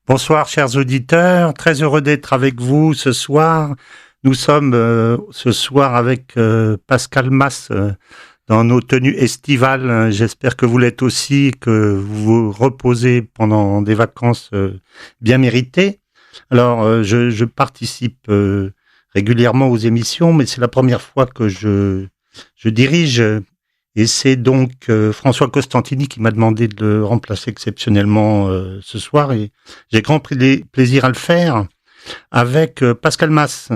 Bonsoir chers auditeurs, très heureux d'être avec vous ce soir. Nous sommes ce soir avec Pascal Mas dans nos tenues estivales. J'espère que vous l'êtes aussi, que vous vous reposez pendant des vacances bien méritées. Alors je participe régulièrement aux émissions, mais c'est la première fois que je dirige. Et c'est donc François Costantini qui m'a demandé de le remplacer exceptionnellement ce soir. Et j'ai grand plaisir à le faire avec Pascal Mas.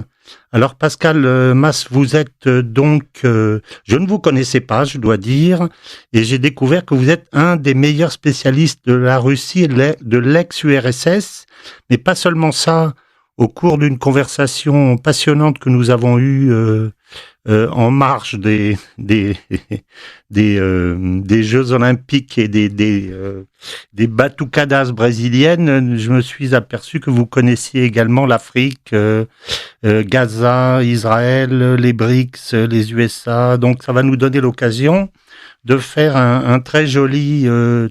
Alors Pascal Mas, vous êtes je ne vous connaissais pas, je dois dire, et j'ai découvert que vous êtes un des meilleurs spécialistes de la Russie et de l'ex-URSS, mais pas seulement ça. Au cours d'une conversation passionnante que nous avons eue en marge des Jeux Olympiques et des batucadas brésiliennes, je me suis aperçu que vous connaissiez également l'Afrique, Gaza, Israël, les BRICS, les USA. Donc ça va nous donner l'occasion de faire un très joli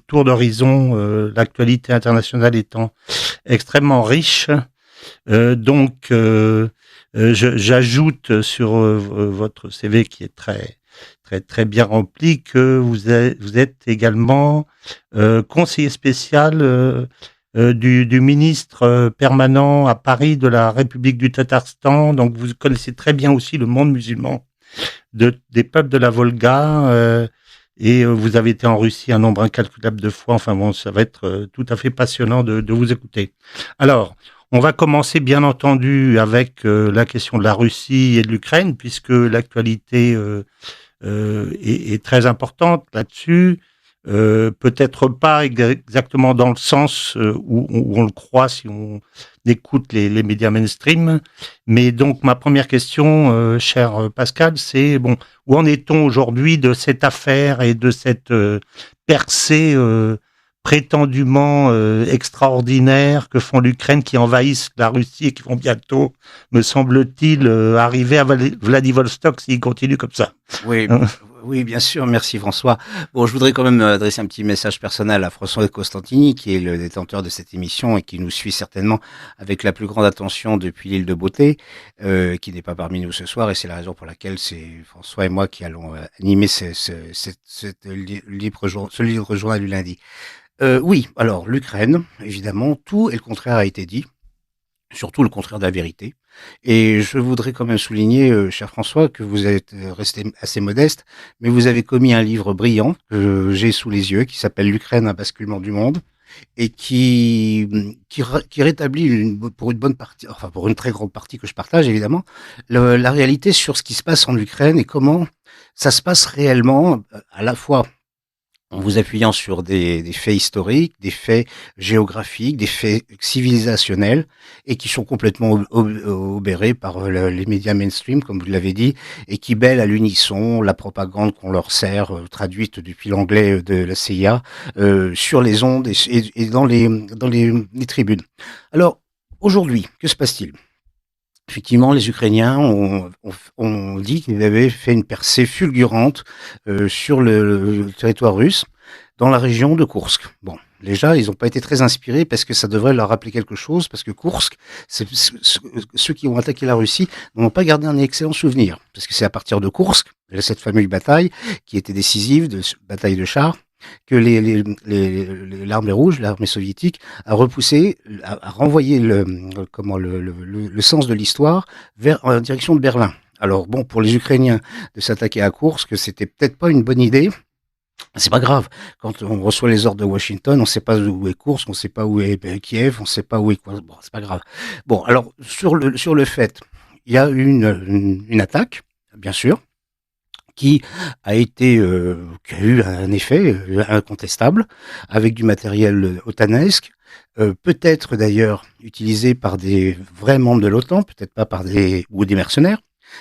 tour d'horizon, l'actualité internationale étant extrêmement riche. J'ajoute sur votre CV qui est très bien rempli que vous êtes également conseiller spécial du ministre permanent à Paris de la République du Tatarstan. Donc vous connaissez très bien aussi le monde musulman des peuples de la Volga. Et vous avez été en Russie un nombre incalculable de fois. Enfin bon, ça va être tout à fait passionnant de vous écouter. Alors, on va commencer bien entendu avec la question de la Russie et de l'Ukraine, puisque l'actualité est très importante là-dessus. Peut-être pas exactement dans le sens où on le croit si on écoute les médias mainstream. Mais donc ma première question, cher Pascal, c'est bon, où en est-on aujourd'hui de cette affaire et de cette percée prétendument extraordinaire que font l'Ukraine, qui envahissent la Russie et qui vont bientôt, me semble-t-il, arriver à Vladivostok s'ils continuent comme ça. Oui, oui, bien sûr. Merci François. Bon, je voudrais quand même adresser un petit message personnel à François Costantini, qui est le détenteur de cette émission et qui nous suit certainement avec la plus grande attention depuis l'île de Beauté, qui n'est pas parmi nous ce soir, et c'est la raison pour laquelle c'est François et moi qui allons animer ce livre journal du lundi. Oui, alors l'Ukraine, évidemment, tout et le contraire a été dit, surtout le contraire de la vérité. Et je voudrais quand même souligner, cher François, que vous êtes resté assez modeste, mais vous avez commis un livre brillant que j'ai sous les yeux, qui s'appelle L'Ukraine, un basculement du monde, et qui rétablit pour une bonne partie, enfin pour une très grande partie que je partage évidemment, la réalité sur ce qui se passe en Ukraine et comment ça se passe réellement, à la fois en vous appuyant sur des faits historiques, des faits géographiques, des faits civilisationnels, et qui sont complètement obérés par les médias mainstream, comme vous l'avez dit, et qui bêlent à l'unisson la propagande qu'on leur sert, traduite depuis l'anglais de la CIA, sur les ondes et dans les tribunes. Alors, aujourd'hui, que se passe-t-il? Effectivement, les Ukrainiens ont dit qu'ils avaient fait une percée fulgurante sur le territoire russe, dans la région de Koursk. Bon, déjà, ils n'ont pas été très inspirés parce que ça devrait leur rappeler quelque chose, parce que Koursk, ceux qui ont attaqué la Russie n'ont pas gardé un excellent souvenir, parce que c'est à partir de Koursk, de cette fameuse bataille qui était décisive, bataille de chars, que l'armée rouge, l'armée soviétique, a renvoyé le sens de l'histoire en direction de Berlin. Alors bon, pour les Ukrainiens, de s'attaquer à Koursk, c'était peut-être pas une bonne idée. C'est pas grave. Quand on reçoit les ordres de Washington, on sait pas où est Koursk, on sait pas où est Kiev, on sait pas où est quoi. Bon, c'est pas grave. Bon, alors sur le fait, il y a une attaque, bien sûr, qui a eu un effet incontestable, avec du matériel otanesque, peut-être d'ailleurs utilisé par des vrais membres de l'OTAN, peut-être pas par des mercenaires,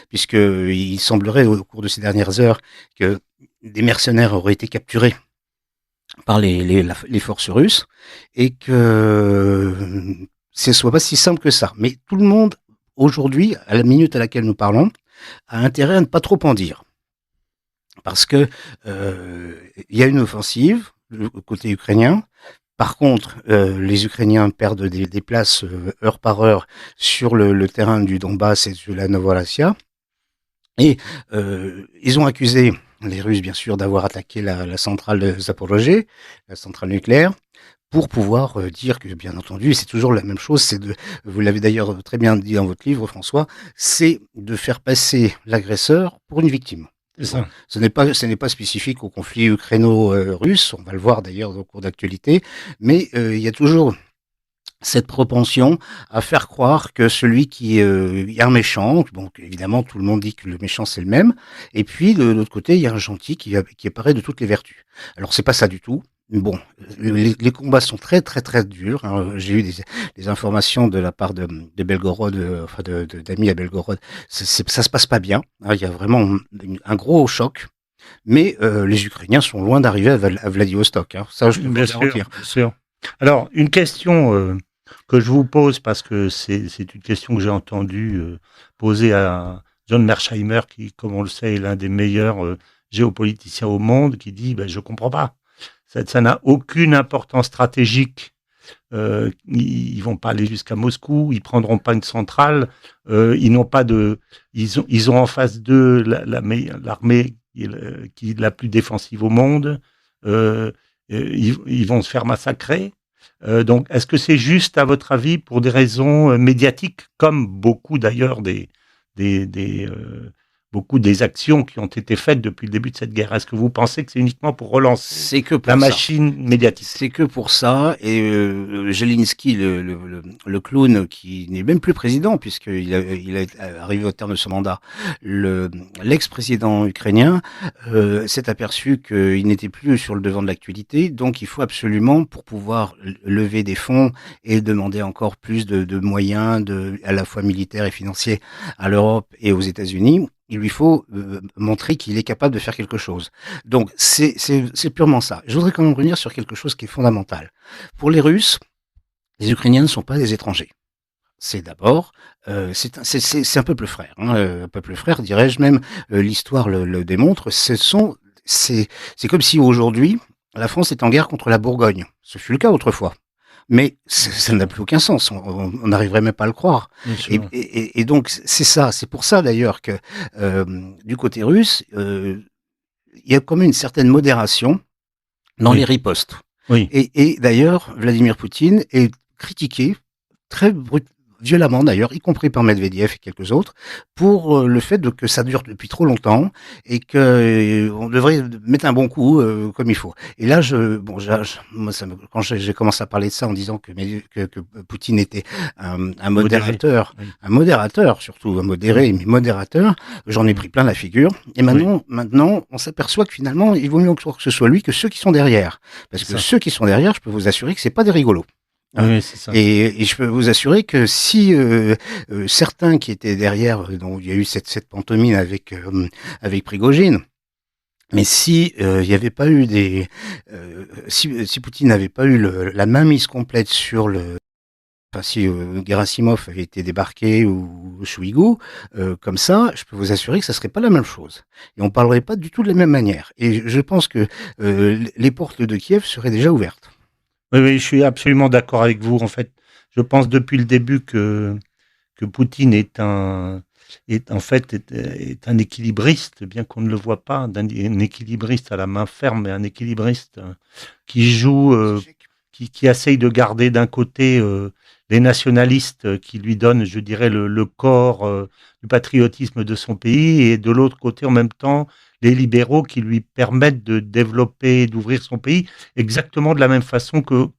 puisque il semblerait au cours de ces dernières heures que des mercenaires auraient été capturés par les forces russes, et que ce soit pas si simple que ça. Mais tout le monde, aujourd'hui, à la minute à laquelle nous parlons, a intérêt à ne pas trop en dire. Parce que il y a une offensive côté ukrainien, Par contre, les Ukrainiens perdent des places heure par heure sur le terrain du Donbass et de la Novorossiya. Et ils ont accusé les Russes, bien sûr, d'avoir attaqué la centrale de Zaporozhye, la centrale nucléaire, pour pouvoir dire que, bien entendu, c'est toujours la même chose, vous l'avez d'ailleurs très bien dit dans votre livre, François, c'est de faire passer l'agresseur pour une victime. C'est Bon, ça. ce n'est pas spécifique au conflit ukraino-russe, on va le voir d'ailleurs au cours d'actualité, mais il y a toujours cette propension à faire croire que celui qui est un méchant, bon évidemment tout le monde dit que le méchant c'est le même, et puis de l'autre côté il y a un gentil qui apparaît de toutes les vertus. Alors c'est pas ça du tout. Bon, les combats sont très très très durs. Hein. J'ai eu des informations de la part de Belgorod, enfin d'amis à Belgorod. Ça se passe pas bien. Hein. Il y a vraiment un gros choc. Mais les Ukrainiens sont loin d'arriver à Vladivostok. Hein. Ça, je peux vous Bien le sûr, garantir. bien sûr. Alors, une question que je vous pose, parce que c'est une question que j'ai entendue poser à John Mearsheimer, qui, comme on le sait, est l'un des meilleurs géopoliticiens au monde, qui dit je comprends pas. Ça n'a aucune importance stratégique. Ils vont pas aller jusqu'à Moscou, ils prendront pas une centrale, ils n'ont pas de, ils ont en face d'eux l'armée qui est la plus défensive au monde. Ils vont se faire massacrer. Donc, est-ce que c'est juste, à votre avis, pour des raisons médiatiques, comme beaucoup d'ailleurs des beaucoup des actions qui ont été faites depuis le début de cette guerre? Est-ce que vous pensez que c'est uniquement pour relancer C'est que la pour ça. machine médiatique? C'est que pour ça. Et Zelensky, le clown, qui n'est même plus président, puisqu'il il est arrivé au terme de son mandat, l'ex-président ukrainien s'est aperçu qu'il n'était plus sur le devant de l'actualité. Donc il faut absolument, pour pouvoir lever des fonds et demander encore plus de moyens, à la fois militaires et financiers, à l'Europe et aux États-Unis, il lui faut montrer qu'il est capable de faire quelque chose. Donc c'est purement ça. Je voudrais quand même revenir sur quelque chose qui est fondamental. Pour les Russes, les Ukrainiens ne sont pas des étrangers. C'est d'abord, c'est un peuple frère. Hein, un peuple frère, dirais-je même. L'histoire le démontre. C'est comme si aujourd'hui la France est en guerre contre la Bourgogne. Ce fut le cas autrefois. Mais ça n'a plus aucun sens. On n'arriverait même pas à le croire. Et donc c'est ça. C'est pour ça d'ailleurs que du côté russe, il y a quand même une certaine modération dans les ripostes. Oui. Et d'ailleurs, Vladimir Poutine est critiqué très violemment d'ailleurs, y compris par Medvedev et quelques autres, pour le fait que ça dure depuis trop longtemps et que on devrait mettre un bon coup comme il faut. Et là, moi, quand j'ai commencé à parler de ça en disant que Poutine était un modérateur, oui. un modérateur surtout, un modéré, mais modérateur, j'en ai pris plein la figure. Et maintenant, on s'aperçoit que finalement, il vaut mieux que ce soit lui que ceux qui sont derrière, parce que ceux qui sont derrière, je peux vous assurer que c'est pas des rigolos. Oui, c'est ça. Et je peux vous assurer que si certains qui étaient derrière, dont il y a eu cette pantomime avec Prigojine, mais si il n'y avait pas eu si Poutine n'avait pas eu la mainmise complète sur enfin si Gerasimov avait été débarqué ou Shoigu, comme ça, je peux vous assurer que ça serait pas la même chose. Et on parlerait pas du tout de la même manière. Et je pense que les portes de Kiev seraient déjà ouvertes. Oui, je suis absolument d'accord avec vous. En fait, je pense depuis le début que Poutine est un équilibriste, bien qu'on ne le voit pas, un équilibriste à la main ferme, mais un équilibriste qui joue, qui essaye de garder d'un côté les nationalistes qui lui donnent, je dirais, le corps du patriotisme de son pays, et de l'autre côté, en même temps, les libéraux qui lui permettent de développer, d'ouvrir son pays, exactement de la même façon que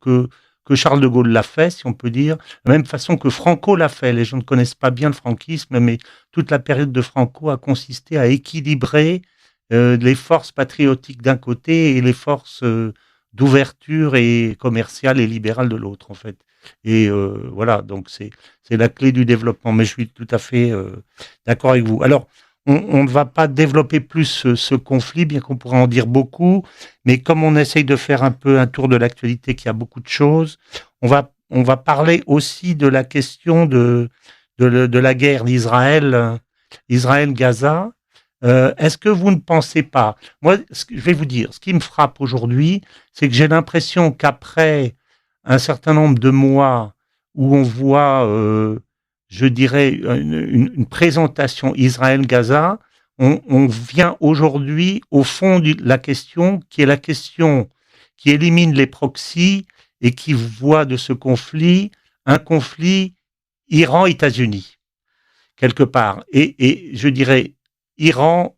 Charles de Gaulle l'a fait, si on peut dire, de la même façon que Franco l'a fait. Les gens ne connaissent pas bien le franquisme, mais toute la période de Franco a consisté à équilibrer les forces patriotiques d'un côté et les forces d'ouverture et commerciale et libérale de l'autre, en fait. Et voilà, donc c'est la clé du développement. Mais je suis tout à fait d'accord avec vous. Alors, on ne va pas développer plus ce conflit, bien qu'on pourrait en dire beaucoup, mais comme on essaye de faire un peu un tour de l'actualité, qui a beaucoup de choses, on va parler aussi de la question de la guerre d'Israël, Israël-Gaza. Est-ce que vous ne pensez pas, moi, je vais vous dire, ce qui me frappe aujourd'hui, c'est que j'ai l'impression qu'après un certain nombre de mois où on voit, je dirais, une présentation Israël-Gaza, on vient aujourd'hui au fond de la question, qui est la question qui élimine les proxys et qui voit de ce conflit un conflit Iran-États-Unis, quelque part. Et je dirais Iran,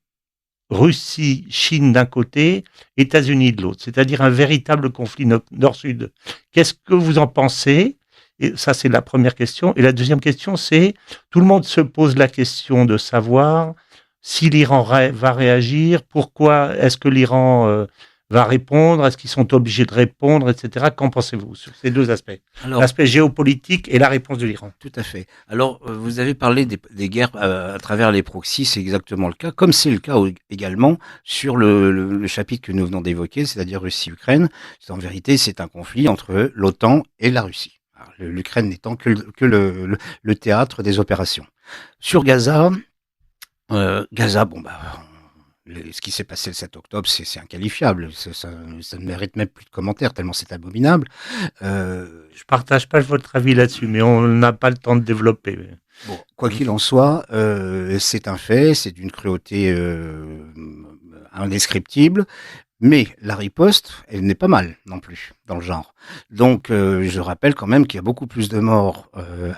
Russie, Chine d'un côté, États-Unis de l'autre, c'est-à-dire un véritable conflit nord-sud. Qu'est-ce que vous en pensez? Et ça, c'est la première question. Et la deuxième question, c'est, tout le monde se pose la question de savoir si l'Iran va réagir, pourquoi est-ce que l'Iran va répondre, est-ce qu'ils sont obligés de répondre, etc. Qu'en pensez-vous sur ces deux aspects? Alors, L'aspect géopolitique et la réponse de l'Iran. tout à fait. Alors, vous avez parlé des guerres à travers les proxys, c'est exactement le cas, comme c'est le cas également sur le chapitre que nous venons d'évoquer, c'est-à-dire Russie-Ukraine. En vérité, c'est un conflit entre l'OTAN et la Russie. L'Ukraine n'étant que le théâtre des opérations. Sur Gaza, Gaza, bon bah, ce qui s'est passé le 7 octobre, c'est inqualifiable. Ça ne mérite même plus de commentaires tellement c'est abominable. Je partage pas votre avis là-dessus, mais on n'a pas le temps de développer. Bon, quoi qu'il en soit, c'est un fait, c'est d'une cruauté indescriptible, mais la riposte, elle n'est pas mal non plus dans le genre. Donc, je rappelle quand même qu'il y a beaucoup plus de morts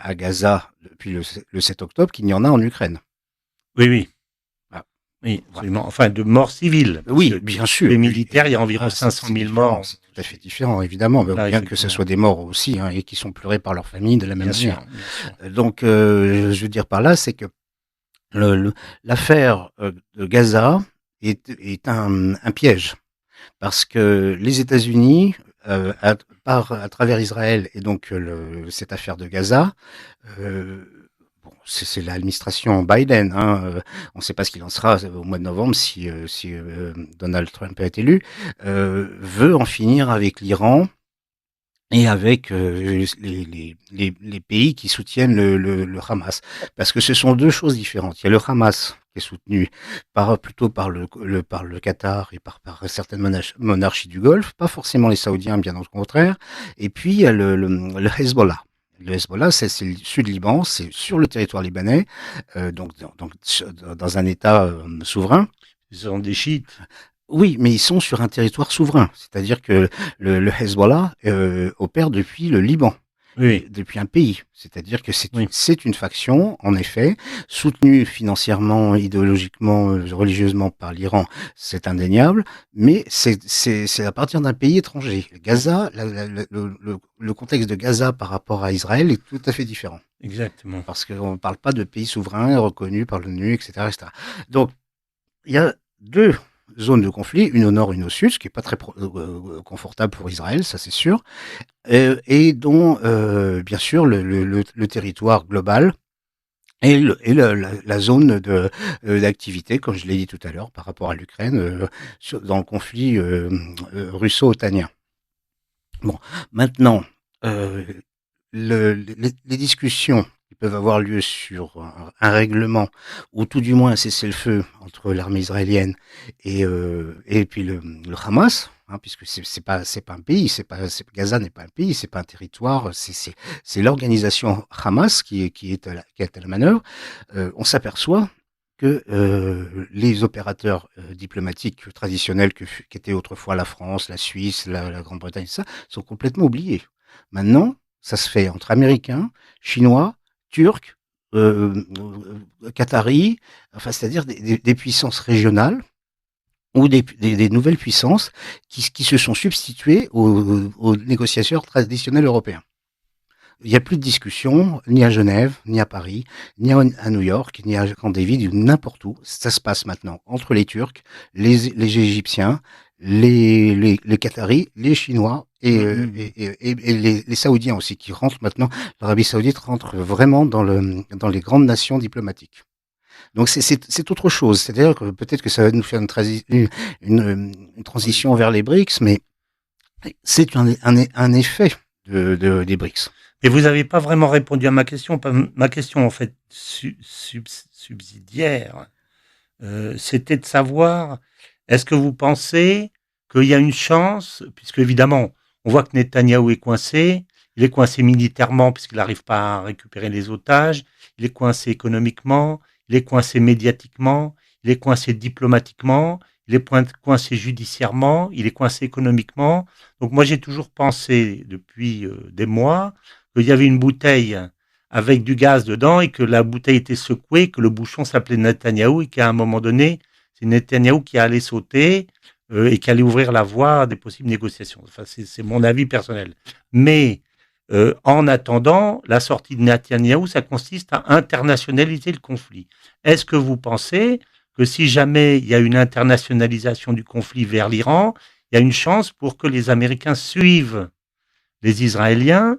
à Gaza depuis le 7 octobre qu'il n'y en a en Ukraine. Oui, oui. Ah, Oui, absolument. Enfin, de morts civiles. oui, bien sûr. Les militaires, il y a environ 500 000 morts. C'est tout à fait différent, évidemment. Là, bien que ce soit des morts aussi, hein, et qui sont pleurés par leur famille de la même bien manière. sûr, bien sûr. Donc, je veux dire par là, c'est que l'affaire de Gaza est un piège. Parce que les États-Unis, à travers Israël et donc cette affaire de Gaza, bon, c'est l'administration Biden. Hein, on ne sait pas ce qu'il en sera au mois de novembre si Donald Trump est élu, veut en finir avec l'Iran et avec les pays qui soutiennent le Hamas. Parce que ce sont deux choses différentes. Il y a le Hamas qui est soutenu plutôt par le Qatar et par certaines monarchies du Golfe, pas forcément les Saoudiens, bien au contraire. Et puis il y a le Hezbollah. Le Hezbollah, c'est le sud Liban, c'est sur le territoire libanais, donc dans un État souverain. Ils sont des chiites. Oui, mais ils sont sur un territoire souverain, c'est-à-dire que le Hezbollah opère depuis le Liban, Oui, depuis un pays. C'est-à-dire que oui. c'est une faction, en effet, soutenue financièrement, idéologiquement, religieusement par l'Iran, c'est indéniable, mais c'est à partir d'un pays étranger. Gaza, le contexte de Gaza par rapport à Israël est tout à fait différent. Exactement. Parce qu'on ne parle pas de pays souverains reconnus par l'ONU, etc., etc. Donc, il y a deux zones de conflit, une au nord, une au sud, ce qui est pas très confortable pour Israël, ça c'est sûr, et dont bien sûr le territoire global et, la zone d'activité, comme je l'ai dit tout à l'heure, par rapport à l'Ukraine, dans le conflit russo-otanien. Bon, maintenant, euh, les discussions qui peuvent avoir lieu sur un règlement, ou tout du moins un cessez-le-feu entre l'armée israélienne et puis le Hamas, hein, puisque c'est pas un pays, Gaza n'est pas un pays, c'est pas un territoire, c'est l'organisation Hamas qui est à la manœuvre. On s'aperçoit que les opérateurs diplomatiques traditionnels qu'étaient autrefois la France, la Suisse, la Grande-Bretagne, ça, sont complètement oubliés. Maintenant, ça se fait entre Américains, Chinois, Turcs, Qataris, enfin, c'est-à-dire des puissances régionales ou des nouvelles puissances qui se sont substituées aux négociateurs traditionnels européens. Il n'y a plus de discussion, ni à Genève, ni à Paris, ni à New York, ni à Camp David, n'importe où. Ça se passe maintenant entre les Turcs, les Égyptiens, les Qataris, les Chinois et les Saoudiens aussi, qui rentrent maintenant. L'Arabie Saoudite rentre vraiment dans les grandes nations diplomatiques. Donc c'est autre chose. C'est-à-dire que peut-être que ça va nous faire une transition vers les BRICS, mais c'est un effet des BRICS. Et vous n'avez pas vraiment répondu à ma question. Ma question, en fait, subsidiaire, c'était de savoir, est-ce que vous pensez qu'il y a une chance, puisque évidemment, On voit que Netanyahou est coincé. Il est coincé militairement puisqu'il n'arrive pas à récupérer les otages. Il est coincé économiquement. Il est coincé médiatiquement. Il est coincé diplomatiquement. Il est coincé judiciairement. Il est coincé économiquement. Donc moi, j'ai toujours pensé depuis des mois qu'il y avait une bouteille avec du gaz dedans et que la bouteille était secouée, que le bouchon s'appelait Netanyahou et qu'à un moment donné, c'est Netanyahou qui allait sauter et qui allait ouvrir la voie à des possibles négociations. Enfin, c'est mon avis personnel. Mais en attendant, la sortie de Netanyahou, ça consiste à internationaliser le conflit. Est-ce que vous pensez que si jamais il y a une internationalisation du conflit vers l'Iran, il y a une chance pour que les Américains suivent les Israéliens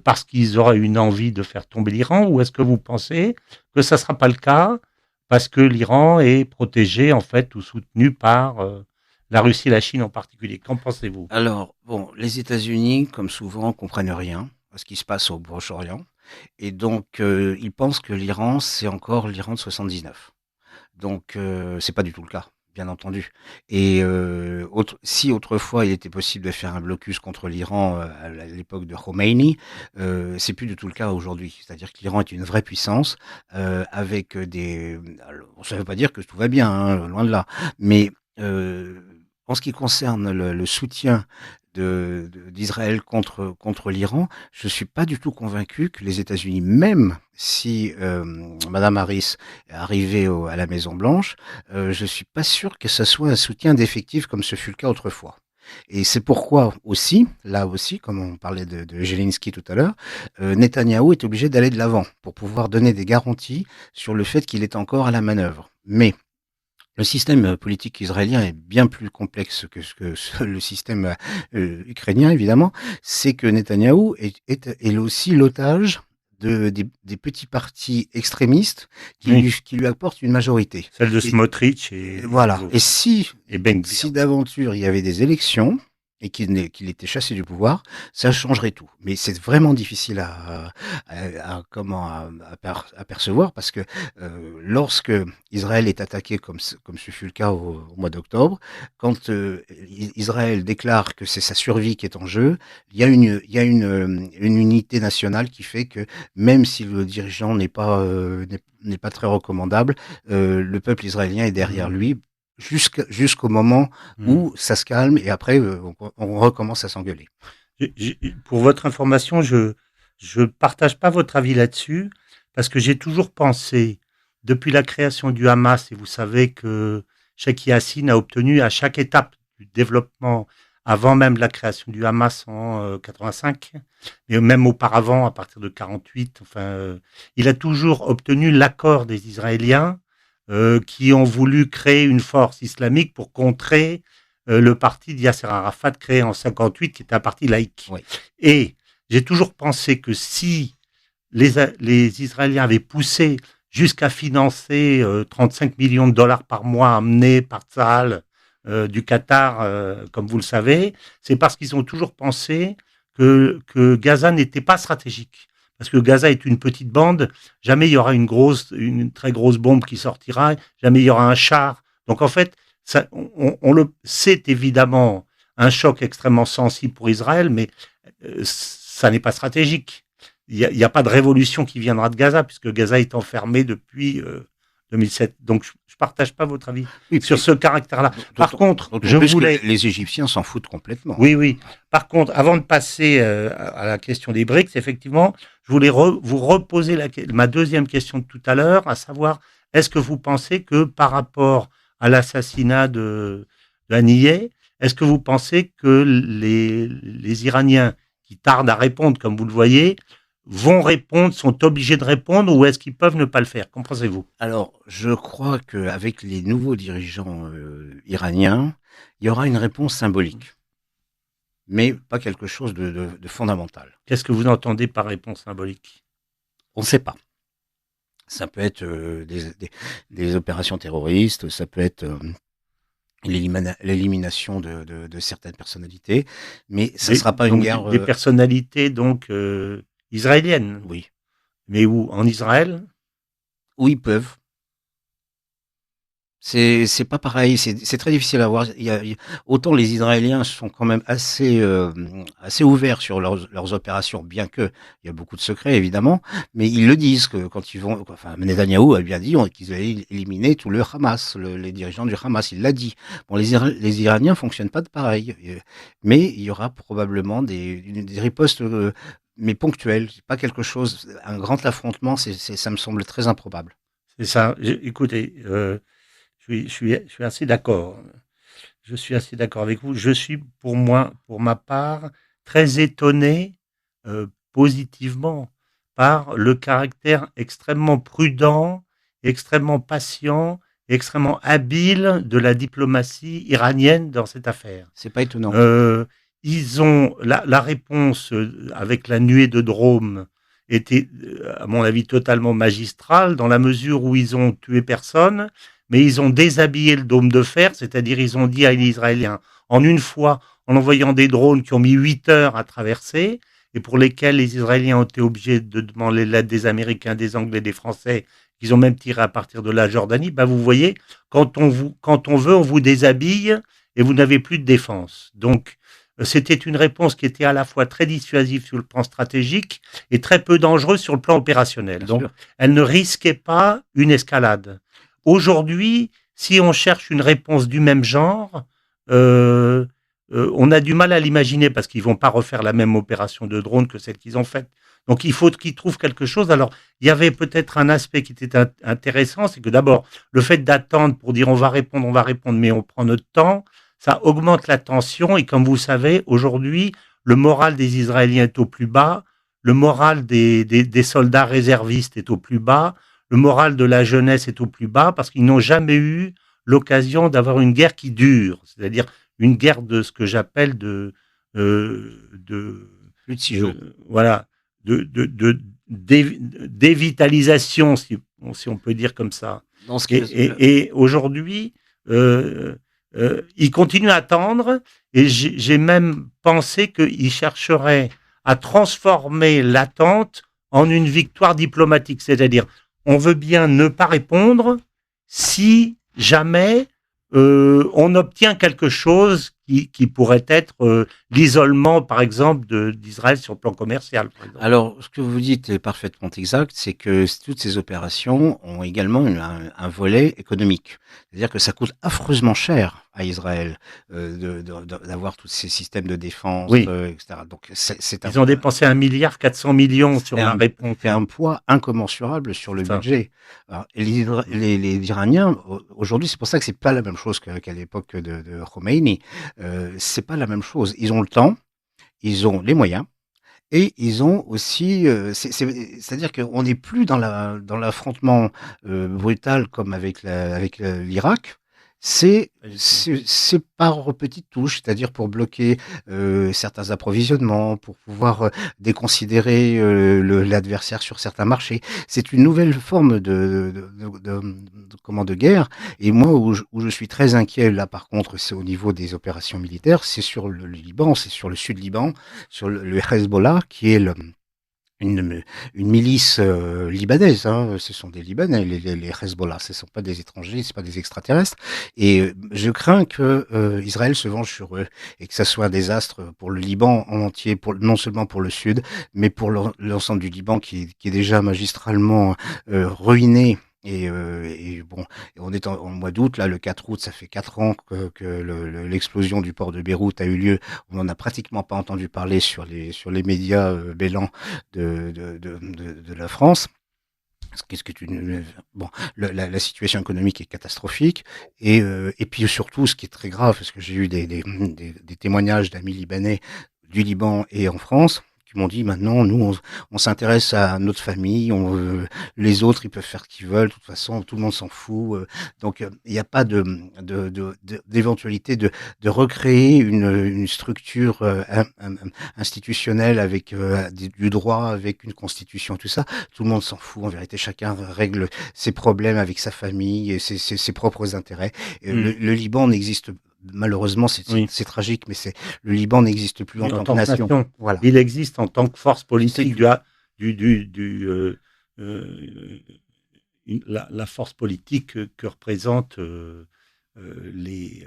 parce qu'ils auraient une envie de faire tomber l'Iran, ou est-ce que vous pensez que ça ne sera pas le cas parce que l'Iran est protégé en fait ou soutenu par la Russie et la Chine en particulier? Qu'en pensez-vous? Alors, bon, les États-Unis, comme souvent, comprennent rien à ce qui se passe au Proche-Orient. Et donc, ils pensent que l'Iran, c'est encore l'Iran de 79. Donc, c'est pas du tout le cas, bien entendu. Et si autrefois il était possible de faire un blocus contre l'Iran à l'époque de Khomeini, c'est plus du tout le cas aujourd'hui. C'est-à-dire que l'Iran est une vraie puissance avec des. Alors, ça ne veut pas dire que tout va bien, hein, loin de là. Mais en ce qui concerne le soutien d'Israël contre l'Iran, je suis pas du tout convaincu que les États-Unis, même si Madame Harris est arrivée à la Maison Blanche, je suis pas sûr que ce soit un soutien d'effectif comme ce fut le cas autrefois. Et c'est pourquoi aussi, là aussi, comme on parlait de Zelensky tout à l'heure, Netanyahou est obligé d'aller de l'avant pour pouvoir donner des garanties sur le fait qu'il est encore à la manœuvre. Mais le système politique israélien est bien plus complexe que le système ukrainien, évidemment. C'est que Netanyahou est aussi l'otage des petits partis extrémistes Oui, qui lui apportent une majorité. celle de Et Smotrich voilà. Et et Ben Gvir. si d'aventure il y avait des élections et qu'il était chassé du pouvoir, ça changerait tout. Mais c'est vraiment difficile à percevoir parce que lorsque Israël est attaqué comme ce fut le cas au mois d'octobre, quand Israël déclare que c'est sa survie qui est en jeu, il y a une unité nationale qui fait que même si le dirigeant n'est pas très recommandable, le peuple israélien est derrière lui jusqu'au moment Mmh. où ça se calme et après on recommence à s'engueuler. Pour votre information, je partage pas votre avis là-dessus parce que j'ai toujours pensé, depuis la création du Hamas, et vous savez que Sheikh Yassin a obtenu à chaque étape du développement, avant même la création du Hamas en 85, et même auparavant, à partir de 48, enfin, il a toujours obtenu l'accord des Israéliens qui ont voulu créer une force islamique pour contrer le parti de Yasser Arafat créé en 58, qui était un parti laïque. Oui. Et j'ai toujours pensé que si les Israéliens avaient poussé jusqu'à financer 35 millions de dollars par mois amenés par Tsahal du Qatar, comme vous le savez, c'est parce qu'ils ont toujours pensé que Gaza n'était pas stratégique. Parce que Gaza est une petite bande, jamais il y aura une très grosse bombe qui sortira, jamais il y aura un char. Donc en fait, c'est évidemment un choc extrêmement sensible pour Israël, mais ça n'est pas stratégique. Il y a pas de révolution qui viendra de Gaza, puisque Gaza est enfermé depuis 2007. Donc, je partage pas votre avis Oui, sur ce caractère-là. Par contre, je plus voulais... que les Égyptiens s'en foutent complètement. Oui, oui. Par contre, avant de passer à la question des BRICS, effectivement, je voulais vous reposer ma deuxième question de tout à l'heure, à savoir, est-ce que vous pensez que par rapport à l'assassinat d'Haniyeh, est-ce que vous pensez que les Iraniens qui tardent à répondre, comme vous le voyez, vont répondre, sont obligés de répondre, ou est-ce qu'ils peuvent ne pas le faire? Qu'en pensez-vous? Alors, je crois qu'avec les nouveaux dirigeants iraniens, il y aura une réponse symbolique, mais pas quelque chose de fondamental. Qu'est-ce que vous entendez par réponse symbolique? On ne sait pas. Ça peut être des opérations terroristes, ça peut être l'élimination de certaines personnalités, mais ça ne sera pas une Donc guerre. des personnalités donc israéliennes. Oui, Mais où? En Israël? où ils peuvent. C'est pas pareil, c'est très difficile à voir. Autant les Israéliens sont quand même assez ouverts sur leurs opérations, bien que il y a beaucoup de secrets évidemment, mais ils le disent que quand ils vont, enfin Netanyahou a bien dit qu'ils allaient éliminer tout le Hamas, les dirigeants du Hamas, il l'a dit. Bon, les Iraniens fonctionnent pas de pareil, mais il y aura probablement des ripostes, mais ponctuelles, pas quelque chose, un grand affrontement, ça me semble très improbable. C'est ça. Écoutez, je suis assez d'accord. Je suis assez d'accord avec vous. Je suis, pour ma part, très étonné, positivement, par le caractère extrêmement prudent, extrêmement patient, extrêmement habile de la diplomatie iranienne dans cette affaire. C'est pas étonnant. Euh, Ils ont la réponse avec la nuée de drones était, à mon avis, totalement magistrale dans la mesure où ils ont tué personne, mais ils ont déshabillé le dôme de fer, c'est-à-dire ils ont dit à les Israéliens, en une fois, en envoyant des drones qui ont mis 8 heures à traverser, et pour lesquels les Israéliens ont été obligés de demander l'aide des Américains, des Anglais, des Français, qu'ils ont même tiré à partir de la Jordanie, ben vous voyez, quand on veut, on vous déshabille et vous n'avez plus de défense. Donc, c'était une réponse qui était à la fois très dissuasive sur le plan stratégique et très peu dangereuse sur le plan opérationnel. Bien Donc, sûr. elle ne risquait pas une escalade. Aujourd'hui, si on cherche une réponse du même genre, euh, on a du mal à l'imaginer parce qu'ils vont pas refaire la même opération de drone que celle qu'ils ont faite. Donc, il faut qu'ils trouvent quelque chose. Alors, il y avait peut-être un aspect qui était intéressant, c'est que d'abord, le fait d'attendre pour dire on va répondre, mais on prend notre temps, ça augmente la tension. Et comme vous savez, aujourd'hui, le moral des Israéliens est au plus bas, le moral des soldats réservistes est au plus bas, le moral de la jeunesse est au plus bas parce qu'ils n'ont jamais eu l'occasion d'avoir une guerre qui dure, c'est-à-dire une guerre de ce que j'appelle de Plus de 6 jours. voilà, dévitalisation, si on peut dire comme ça. Dans ce cas, Et aujourd'hui, ils continuent à attendre, et j'ai même pensé qu'ils chercheraient à transformer l'attente en une victoire diplomatique, c'est-à-dire on veut bien ne pas répondre si jamais on obtient quelque chose qui pourrait être l'isolement, par exemple, d'Israël sur le plan commercial. Par exemple. alors, ce que vous dites est parfaitement exact, c'est que toutes ces opérations ont également un volet économique. C'est-à-dire que ça coûte affreusement cher à Israël d'avoir tous ces systèmes de défense, Oui, etc. Donc, c'est ils ont dépensé 1,4 milliard sur la réponse. fait un poids incommensurable sur le C'est ça. budget. Alors, et les Iraniens, aujourd'hui, c'est pour ça que c'est pas la même chose qu'à l'époque de Khomeini. C'est pas la même chose. Ils ont le temps, ils ont les moyens. Et ils ont aussi, c'est-à-dire qu'on n'est plus dans l'affrontement brutal comme avec l'Irak. C'est par petites touches, c'est-à-dire pour bloquer certains approvisionnements, pour pouvoir déconsidérer l'adversaire sur certains marchés. C'est une nouvelle forme de guerre. Et moi, où je suis très inquiet là, par contre, c'est au niveau des opérations militaires, c'est sur le Liban, c'est sur le sud Liban, sur le Hezbollah, qui est une, une milice libanaise. Hein. Ce sont des Libanais, les Hezbollah. Ce ne sont pas des étrangers, ce pas des extraterrestres. Et je crains que Israël se venge sur eux et que ça soit un désastre pour le Liban en entier, non seulement pour le sud, mais pour l'ensemble du Liban qui est déjà magistralement ruiné. Et bon, on est en mois d'août, là, le 4 août, ça fait 4 ans que l'explosion du port de Beyrouth a eu lieu. On n'en a pratiquement pas entendu parler sur les médias bêlants de la France. Qu'est-ce que tu bon, la situation économique est catastrophique et puis surtout ce qui est très grave parce que j'ai eu des témoignages d'amis libanais du Liban et en France qui m'ont dit maintenant nous on s'intéresse à notre famille, les autres ils peuvent faire ce qu'ils veulent, de toute façon tout le monde s'en fout, donc il n'y a pas d'éventualité de recréer une structure institutionnelle avec du droit, avec une constitution, tout ça. Tout le monde s'en fout. En vérité, chacun règle ses problèmes avec sa famille et ses propres intérêts. Et Mm. le Liban n'existe malheureusement, Oui. c'est tragique, mais le Liban n'existe plus en Oui, en tant que tant que nation. nation, Voilà. il existe en tant que force C'est politique du, du, du, du, euh, la force politique que représente les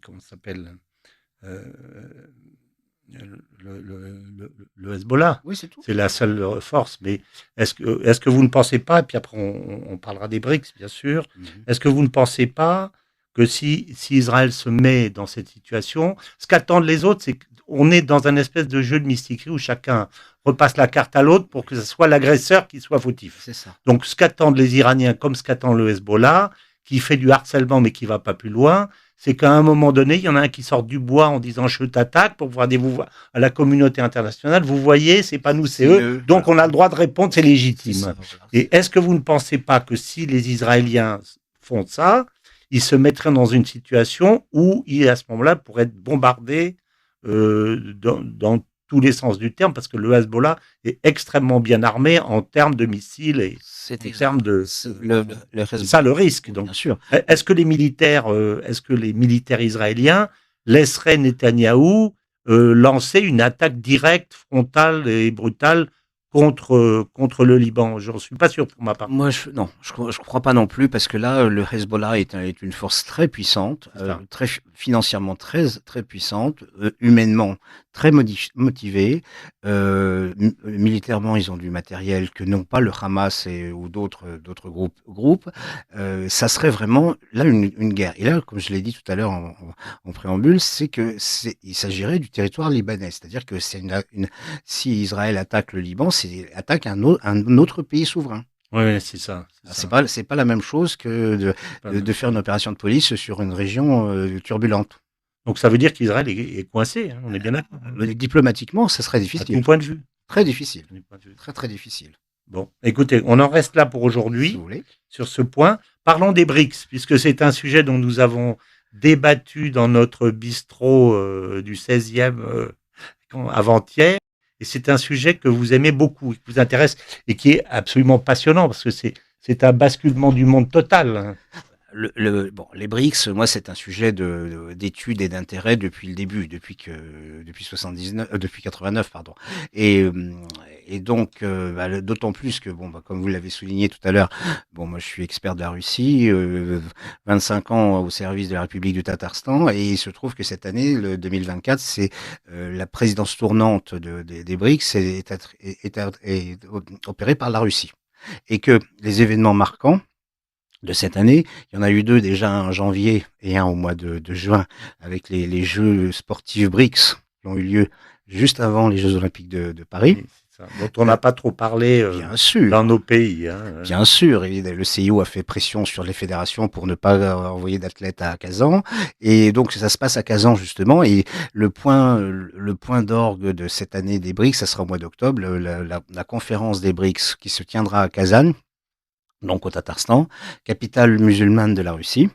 comment ça s'appelle euh, le Hezbollah. Oui, c'est tout. C'est la seule force. Mais est-ce que vous ne pensez pas, et puis après on parlera des BRICS, bien sûr, est-ce que vous ne pensez pas que si Israël se met dans cette situation, ce qu'attendent les autres, c'est qu'on est dans un espèce de jeu de mystiquerie où chacun repasse la carte à l'autre pour que ce soit l'agresseur qui soit fautif. C'est ça. Donc ce qu'attendent les Iraniens, comme ce qu'attend le Hezbollah, qui fait du harcèlement mais qui va pas plus loin, c'est qu'à un moment donné, il y en a un qui sort du bois en disant je t'attaque pour pouvoir dire à la communauté internationale, vous voyez, c'est pas nous, c'est eux, donc voilà. On a le droit de répondre, c'est légitime. C'est ça, voilà. Et est-ce que vous ne pensez pas que si les Israéliens font ça, ils se mettraient dans une situation où ils, à ce moment-là, pourraient être bombardés dans tous les sens du terme, parce que le Hezbollah est extrêmement bien armé en termes de missiles et en termes de... C'est ça le risque. Donc, bien sûr. Est-ce que les militaires israéliens laisseraient Netanyahou lancer une attaque directe, frontale et brutale contre le Liban? Je ne suis pas sûr pour ma part. Moi, je crois pas non plus, parce que là, le Hezbollah est une force très puissante, très financièrement très puissante, humainement très motivée, militairement ils ont du matériel que n'ont pas le Hamas ou d'autres groupes. Ça serait vraiment là une guerre. Et là, comme je l'ai dit tout à l'heure en préambule, il s'agirait du territoire libanais, c'est-à-dire que si Israël attaque le Liban, c'est attaque un autre pays souverain. Oui, c'est ça. C'est pas la même chose que de faire une opération de police sur une région turbulente. Donc ça veut dire qu'Israël est coincé, hein, on est bien d'accord. Diplomatiquement, ça serait difficile. À tout point de vue. Très difficile. Très difficile. Bon, écoutez, on en reste là pour aujourd'hui, si vous voulez, sur ce point. Parlons des BRICS, puisque c'est un sujet dont nous avons débattu dans notre bistrot du 16e avant-hier. Et c'est un sujet que vous aimez beaucoup, qui vous intéresse et qui est absolument passionnant, parce que c'est un basculement du monde total. Les BRICS, moi, c'est un sujet d'étude et d'intérêt depuis le début, depuis 89, pardon. Et donc, d'autant plus que, comme vous l'avez souligné tout à l'heure, moi, je suis expert de la Russie, 25 ans au service de la République du Tatarstan, et il se trouve que cette année, le 2024, c'est la présidence tournante des BRICS est opérée par la Russie, et que les événements marquants de cette année, il y en a eu 2 déjà en janvier et un au mois de juin, avec les Jeux sportifs BRICS qui ont eu lieu juste avant les Jeux Olympiques de Paris. Oui, c'est ça. Dont on n'a pas trop parlé bien sûr, dans nos pays. Hein. Bien sûr, et le CIO a fait pression sur les fédérations pour ne pas envoyer d'athlètes à Kazan. Et donc ça se passe à Kazan justement. Et le point d'orgue de cette année des BRICS, ça sera au mois d'octobre, la conférence des BRICS qui se tiendra à Kazan, donc au Tatarstan, capitale musulmane de la Russie,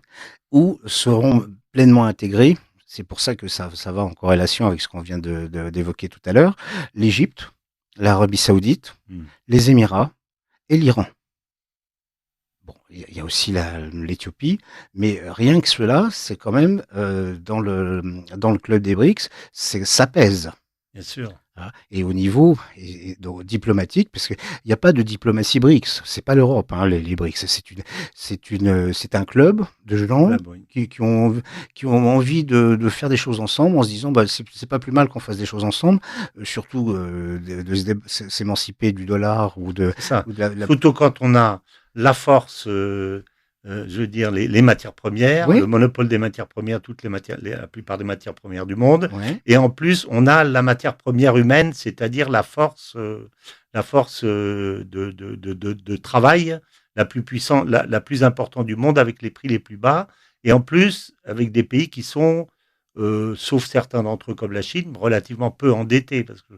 où seront pleinement intégrés, c'est pour ça que ça va en corrélation avec ce qu'on vient d'évoquer tout à l'heure, l'Égypte, l'Arabie Saoudite, les Émirats et l'Iran. Bon, il y a aussi l'Éthiopie, mais rien que cela, c'est quand même dans le club des BRICS, ça pèse. Bien sûr. Et au niveau diplomatique, parce qu'il n'y a pas de diplomatie BRICS, c'est pas l'Europe, hein, les BRICS, c'est un club de gens qui ont envie de faire des choses ensemble, en se disant c'est pas plus mal qu'on fasse des choses ensemble, surtout de s'émanciper du dollar ou de... Surtout quand on a la force... je veux dire, les matières premières, oui. Le monopole des matières premières, la plupart des matières premières du monde. Oui. Et en plus, on a la matière première humaine, c'est-à-dire la force de travail la plus puissante, la plus importante du monde, avec les prix les plus bas. Et en plus, avec des pays qui sont, sauf certains d'entre eux comme la Chine, relativement peu endettés, parce que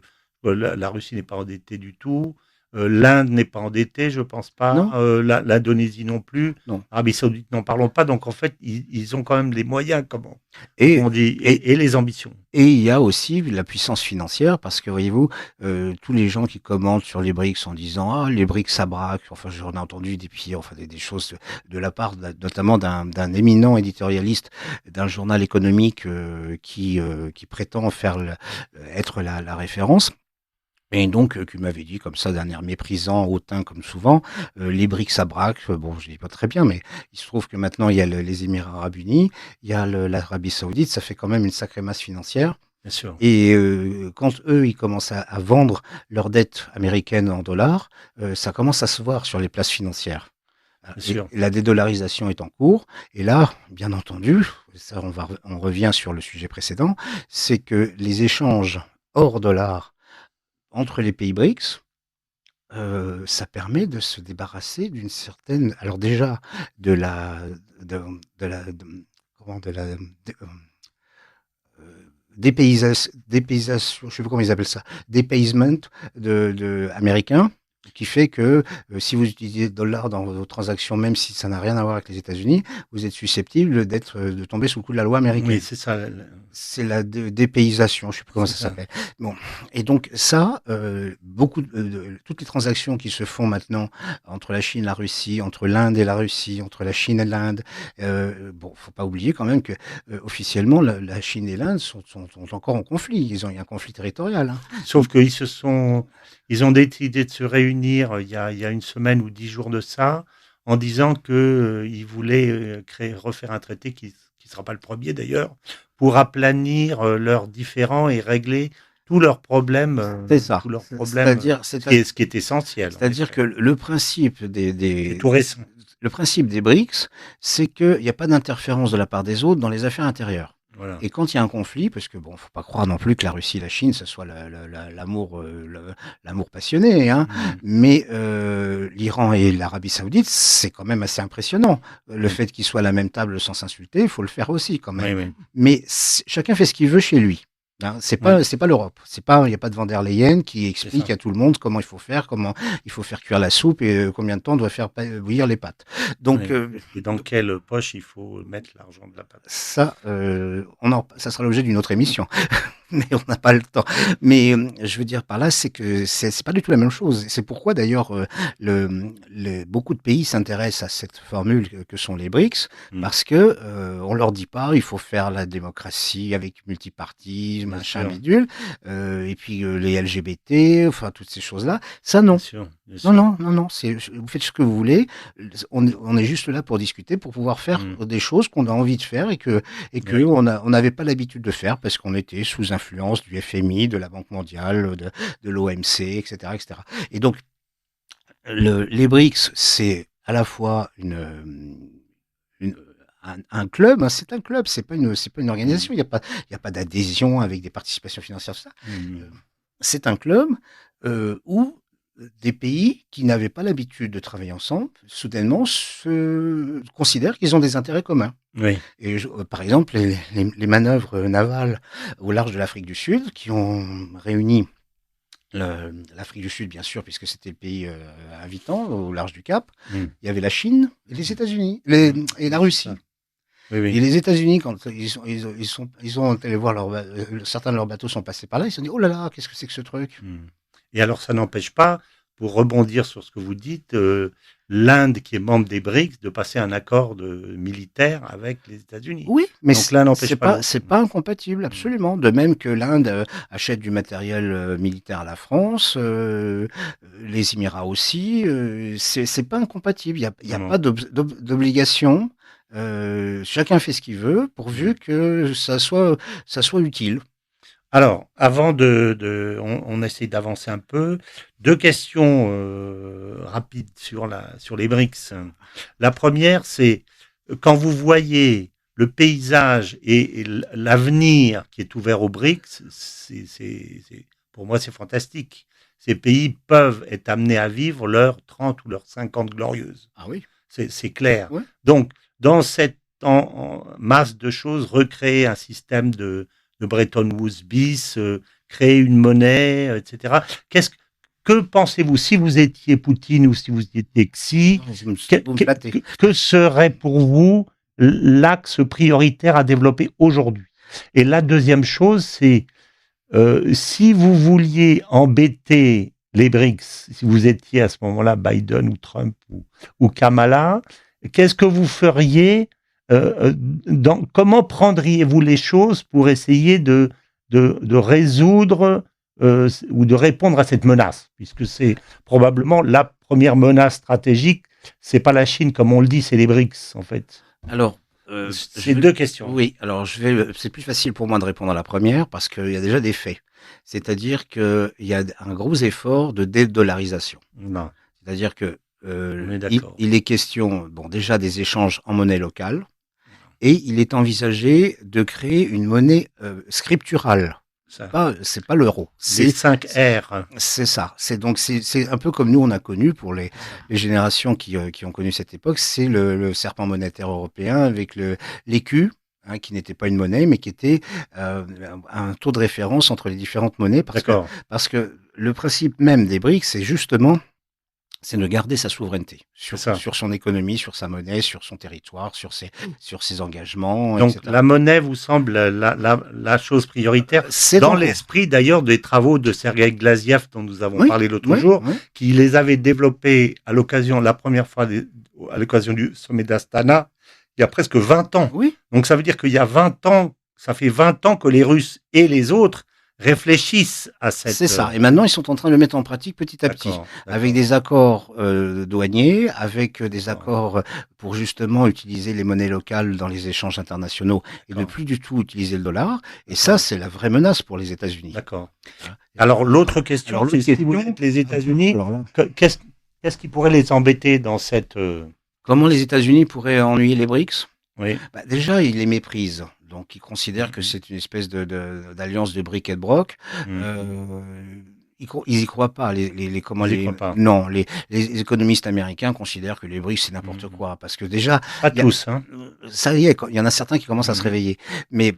la Russie n'est pas endettée du tout. L'Inde n'est pas endettée, je pense pas. L'Indonésie non plus. L'Arabie Saoudite, n'en parlons pas. Donc en fait, ils ont quand même les moyens, on dit, et les ambitions. Et il y a aussi la puissance financière, parce que voyez-vous, tous les gens qui commentent sur les BRICS en disant les BRICS ça braque. Enfin, j'en ai entendu des choses de la part notamment d'un éminent éditorialiste d'un journal économique qui prétend être la référence. Et donc, qui m'avait dit comme ça d'un air méprisant, hautain comme souvent, les BRICS ça braque. Bon, je dis pas très bien, mais il se trouve que maintenant il y a les Émirats arabes unis, il y a l'Arabie saoudite, ça fait quand même une sacrée masse financière. Bien sûr, Et quand eux, ils commencent à vendre leurs dettes américaines en dollars, ça commence à se voir sur les places financières. bien Et sûr. la dédollarisation est en cours. Et là, bien entendu, ça, on revient sur le sujet précédent, c'est que les échanges hors dollars entre les pays BRICS, ça permet de se débarrasser d'une certaine, alors déjà de la de la de comment de la dé dépaysation, je sais pas comment ils appellent ça, dépaysement américain, qui fait que, si vous utilisez le dollar dans vos transactions, même si ça n'a rien à voir avec les États-Unis, vous êtes susceptible de tomber sous le coup de la loi Oui, américaine. c'est ça. C'est la dépaysation, je sais plus comment C'est ça ça. s'appelle. Bon, et donc ça, beaucoup toutes les transactions qui se font maintenant entre la Chine et la Russie, entre l'Inde et la Russie, entre la Chine et l'Inde, bon, faut pas oublier quand même que, officiellement la Chine et l'Inde sont encore en conflit. Ils ont eu un conflit territorial, hein. Sauf ils ont décidé de se réunir il y a une semaine ou 10 jours de ça, en disant que ils voulaient refaire un traité qui sera pas le premier d'ailleurs, pour aplanir leurs différends et régler C'est ça. tous leurs problèmes, C'est-à-dire, ce qui est essentiel en c'est-à-dire effet. que le principe C'est tout récent. le principe des BRICS, c'est qu'il n'y a pas d'interférence de la part des autres dans les affaires intérieures. Voilà. Et quand il y a un conflit, parce que bon, faut pas croire non plus que la Russie et la Chine, ce soit l'amour, l'amour passionné, hein, Mhm. mais l'Iran et l'Arabie Saoudite, c'est quand même assez impressionnant. Le Oui, fait qu'ils soient à la même table sans s'insulter, il faut le faire aussi quand même. oui, oui. Mais chacun fait ce qu'il veut chez lui. Hein, Oui, c'est pas l'Europe. Il y a pas de van der Leyen qui c'est explique ça. à tout le monde comment il faut faire, comment il faut faire cuire la soupe et combien de temps on doit faire bouillir les pâtes. Donc, Oui. Et dans quelle poche il faut mettre l'argent de la pâte. ça, ça sera l'objet d'une autre émission. Mais on n'a pas le temps. Mais je veux dire par là, c'est que c'est pas du tout la même chose. C'est pourquoi d'ailleurs beaucoup de pays s'intéressent à cette formule que sont les BRICS, Mm. parce que on leur dit pas il faut faire la démocratie avec multipartisme, Bien machin sûr, bidule, et puis les LGBT, enfin toutes ces choses-là. Ça bien non. sûr, bien Non, sûr. non, non, non, vous faites ce que vous voulez. On est juste là pour discuter, pour pouvoir faire Mm. des choses qu'on a envie de faire et que Oui. on n'avait pas l'habitude de faire parce qu'on était sous influence du FMI, de la Banque mondiale, de l'OMC, etc., etc. Et cetera. Et donc, les BRICS, c'est à la fois une un club, hein, c'est un club, c'est pas une Mm. organisation. Il y a pas d'adhésion avec des participations financières, tout ça. Mm. Heu, c'est un club, où des pays qui n'avaient pas l'habitude de travailler ensemble, soudainement se considèrent qu'ils ont des intérêts communs. Oui. Et par exemple, les manœuvres navales au large de l'Afrique du Sud qui ont réuni l'Afrique du Sud, bien sûr, puisque c'était le pays invitant au large du Cap. Mm. Il y avait la Chine et les États-Unis Mm. et la C'est ça. Russie. Oui, Et oui. les États-Unis, quand ils ont allé voir certains de leurs bateaux sont passés par là, ils se sont dit oh là là, qu'est-ce que c'est que ce truc? Mm. Et alors, ça n'empêche pas, pour rebondir sur ce que vous dites, l'Inde, qui est membre des BRICS, de passer un accord militaire avec les États-Unis. Oui, mais Donc l'un n'empêche pas l'autre. c'est pas incompatible, Mm. absolument. De même que l'Inde achète du matériel militaire à la France, les Émirats aussi, c'est pas incompatible. Il y a Non. pas d'obligation. Chacun fait ce qu'il veut, pourvu Mm. que ça soit utile. Alors, avant on essaye d'avancer un peu. Deux questions rapides sur les BRICS. La première, c'est quand vous voyez le paysage et l'avenir qui est ouvert aux BRICS, pour moi, c'est fantastique. Ces pays peuvent être amenés à vivre leurs 30 ou leurs 50 glorieuses. Ah oui, C'est clair. ouais. Donc, dans cette masse de choses, recréer un système de Bretton Woods bis, créer une monnaie, etc. Que pensez-vous si vous étiez Poutine ou si vous étiez Xi, Vous me flattez. que serait pour vous l'axe prioritaire à développer aujourd'hui? Et la deuxième chose, c'est si vous vouliez embêter les BRICS, si vous étiez à ce moment-là Biden ou Trump ou Kamala, qu'est-ce que vous feriez comment prendriez-vous les choses pour essayer de résoudre ou de répondre à cette menace, puisque c'est probablement la première menace stratégique. C'est pas la Chine comme on le dit, c'est les BRICS en fait. Alors, C'est deux questions. oui, alors c'est plus facile pour moi de répondre à la première parce qu'il y a déjà des faits. C'est-à-dire qu'il y a un gros effort de dédollarisation. Non, C'est-à-dire que on est d'accord. il est question, bon, déjà des échanges en monnaie locale et il est envisagé de créer une monnaie scripturale. Ça. C'est pas l'euro. Les 5 R. C'est ça. C'est un peu comme nous on a connu pour les générations qui ont connu cette époque. C'est le serpent monétaire européen avec l'écu, hein, qui n'était pas une monnaie, mais qui était un taux de référence entre les différentes monnaies, D'accord. parce que le principe même des BRICS, c'est de garder sa souveraineté sur son économie, sur sa monnaie, sur son territoire, sur ses engagements, Donc etc. la monnaie vous semble la chose prioritaire C'est dans donc l'esprit d'ailleurs des travaux de Sergueï Glaziev dont nous avons oui, parlé l'autre oui, jour, oui. qui les avait développés à l'occasion, la première fois à l'occasion du sommet d'Astana, il y a presque 20 ans. Oui. Donc ça veut dire qu'il y a 20 ans, ça fait 20 ans que les Russes et les autres réfléchissent à cette... C'est ça. Et maintenant, ils sont en train de le mettre en pratique petit à petit, D'accord, d'accord. avec des accords douaniers, avec des D'accord. accords pour justement utiliser les monnaies locales dans les échanges internationaux et ne D'accord. plus du tout utiliser le dollar. Et D'accord. ça, c'est la vraie menace pour les États-Unis. D'accord. Hein. Alors l'autre question, Alors, c'est l'autre si vous question- êtes les États-Unis, Alors là, qu'est-ce qui pourrait les embêter dans cette... comment les États-Unis pourraient ennuyer les BRICS? Oui, Bah, déjà, ils les méprisent. Donc, ils considèrent que Mhm. c'est une espèce d'alliance de bric et de broc. Ils y croient pas. Ils y croient pas. Non, les économistes américains considèrent que les BRICS, c'est n'importe Mhm. quoi. Parce que déjà, Pas il y a- tous, hein. ça y est, il y en a certains qui commencent à se Mhm. réveiller. Mais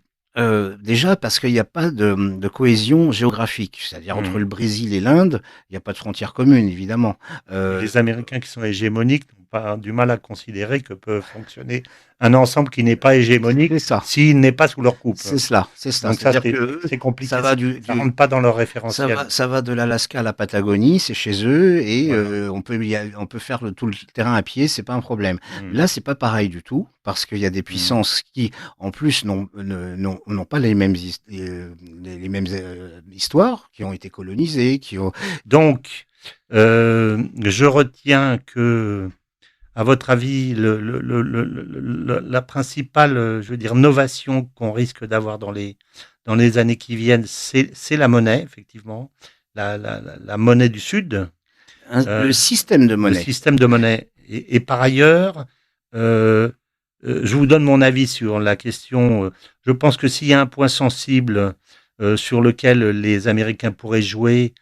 déjà, parce qu'il n'y a pas de cohésion géographique. C'est-à-dire, entre Mhm. le Brésil et l'Inde, il n'y a pas de frontière commune, évidemment. Et les Américains qui sont hégémoniques n'ont pas du mal à considérer que peut fonctionner un ensemble qui n'est pas hégémonique C'est ça. s'il n'est pas sous leur coupe. C'est cela. C'est cela. Donc ça, C'est-à-dire que c'est compliqué. ça va Ça rentre pas dans leur référentiel. Ça va de l'Alaska à la Patagonie, c'est chez eux et Voilà. on peut faire tout le terrain à pied, c'est pas un problème. Mhm. Là, c'est pas pareil du tout parce qu'il y a des puissances qui, en plus, n'ont pas les mêmes histoires, qui ont été colonisées, qui ont. Donc, je retiens que, à votre avis, la principale, je veux dire, novation qu'on risque d'avoir dans les années qui viennent, c'est la monnaie, effectivement, la monnaie du Sud, Le système de le monnaie. système de monnaie. Et par ailleurs, je vous donne mon avis sur la question. Je pense que s'il y a un point sensible sur lequel les Américains pourraient jouer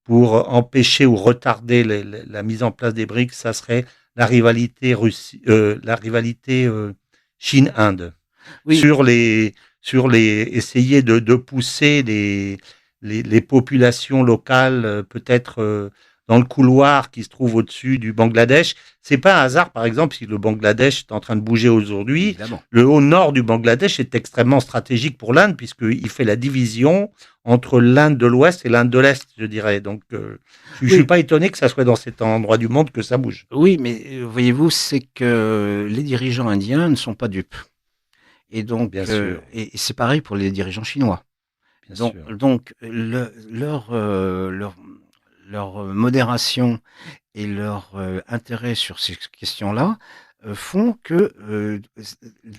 pour empêcher ou retarder la mise en place des BRICS, ça serait la rivalité Chine-Inde. Oui. Sur les essayer de pousser les populations locales peut-être dans le couloir qui se trouve au-dessus du Bangladesh. C'est pas un hasard, par exemple, si le Bangladesh est en train de bouger aujourd'hui. Évidemment. Le haut nord du Bangladesh est extrêmement stratégique pour l'Inde, puisqu'il fait la division entre l'Inde de l'Ouest et l'Inde de l'Est, je dirais. Donc, je suis pas étonné que ça soit dans cet endroit du monde que ça bouge. Oui, mais voyez-vous, c'est que les dirigeants indiens ne sont pas dupes. Et donc, Bien sûr. et c'est pareil pour les dirigeants chinois. Bien sûr. Donc leur modération et leur intérêt sur ces questions-là font que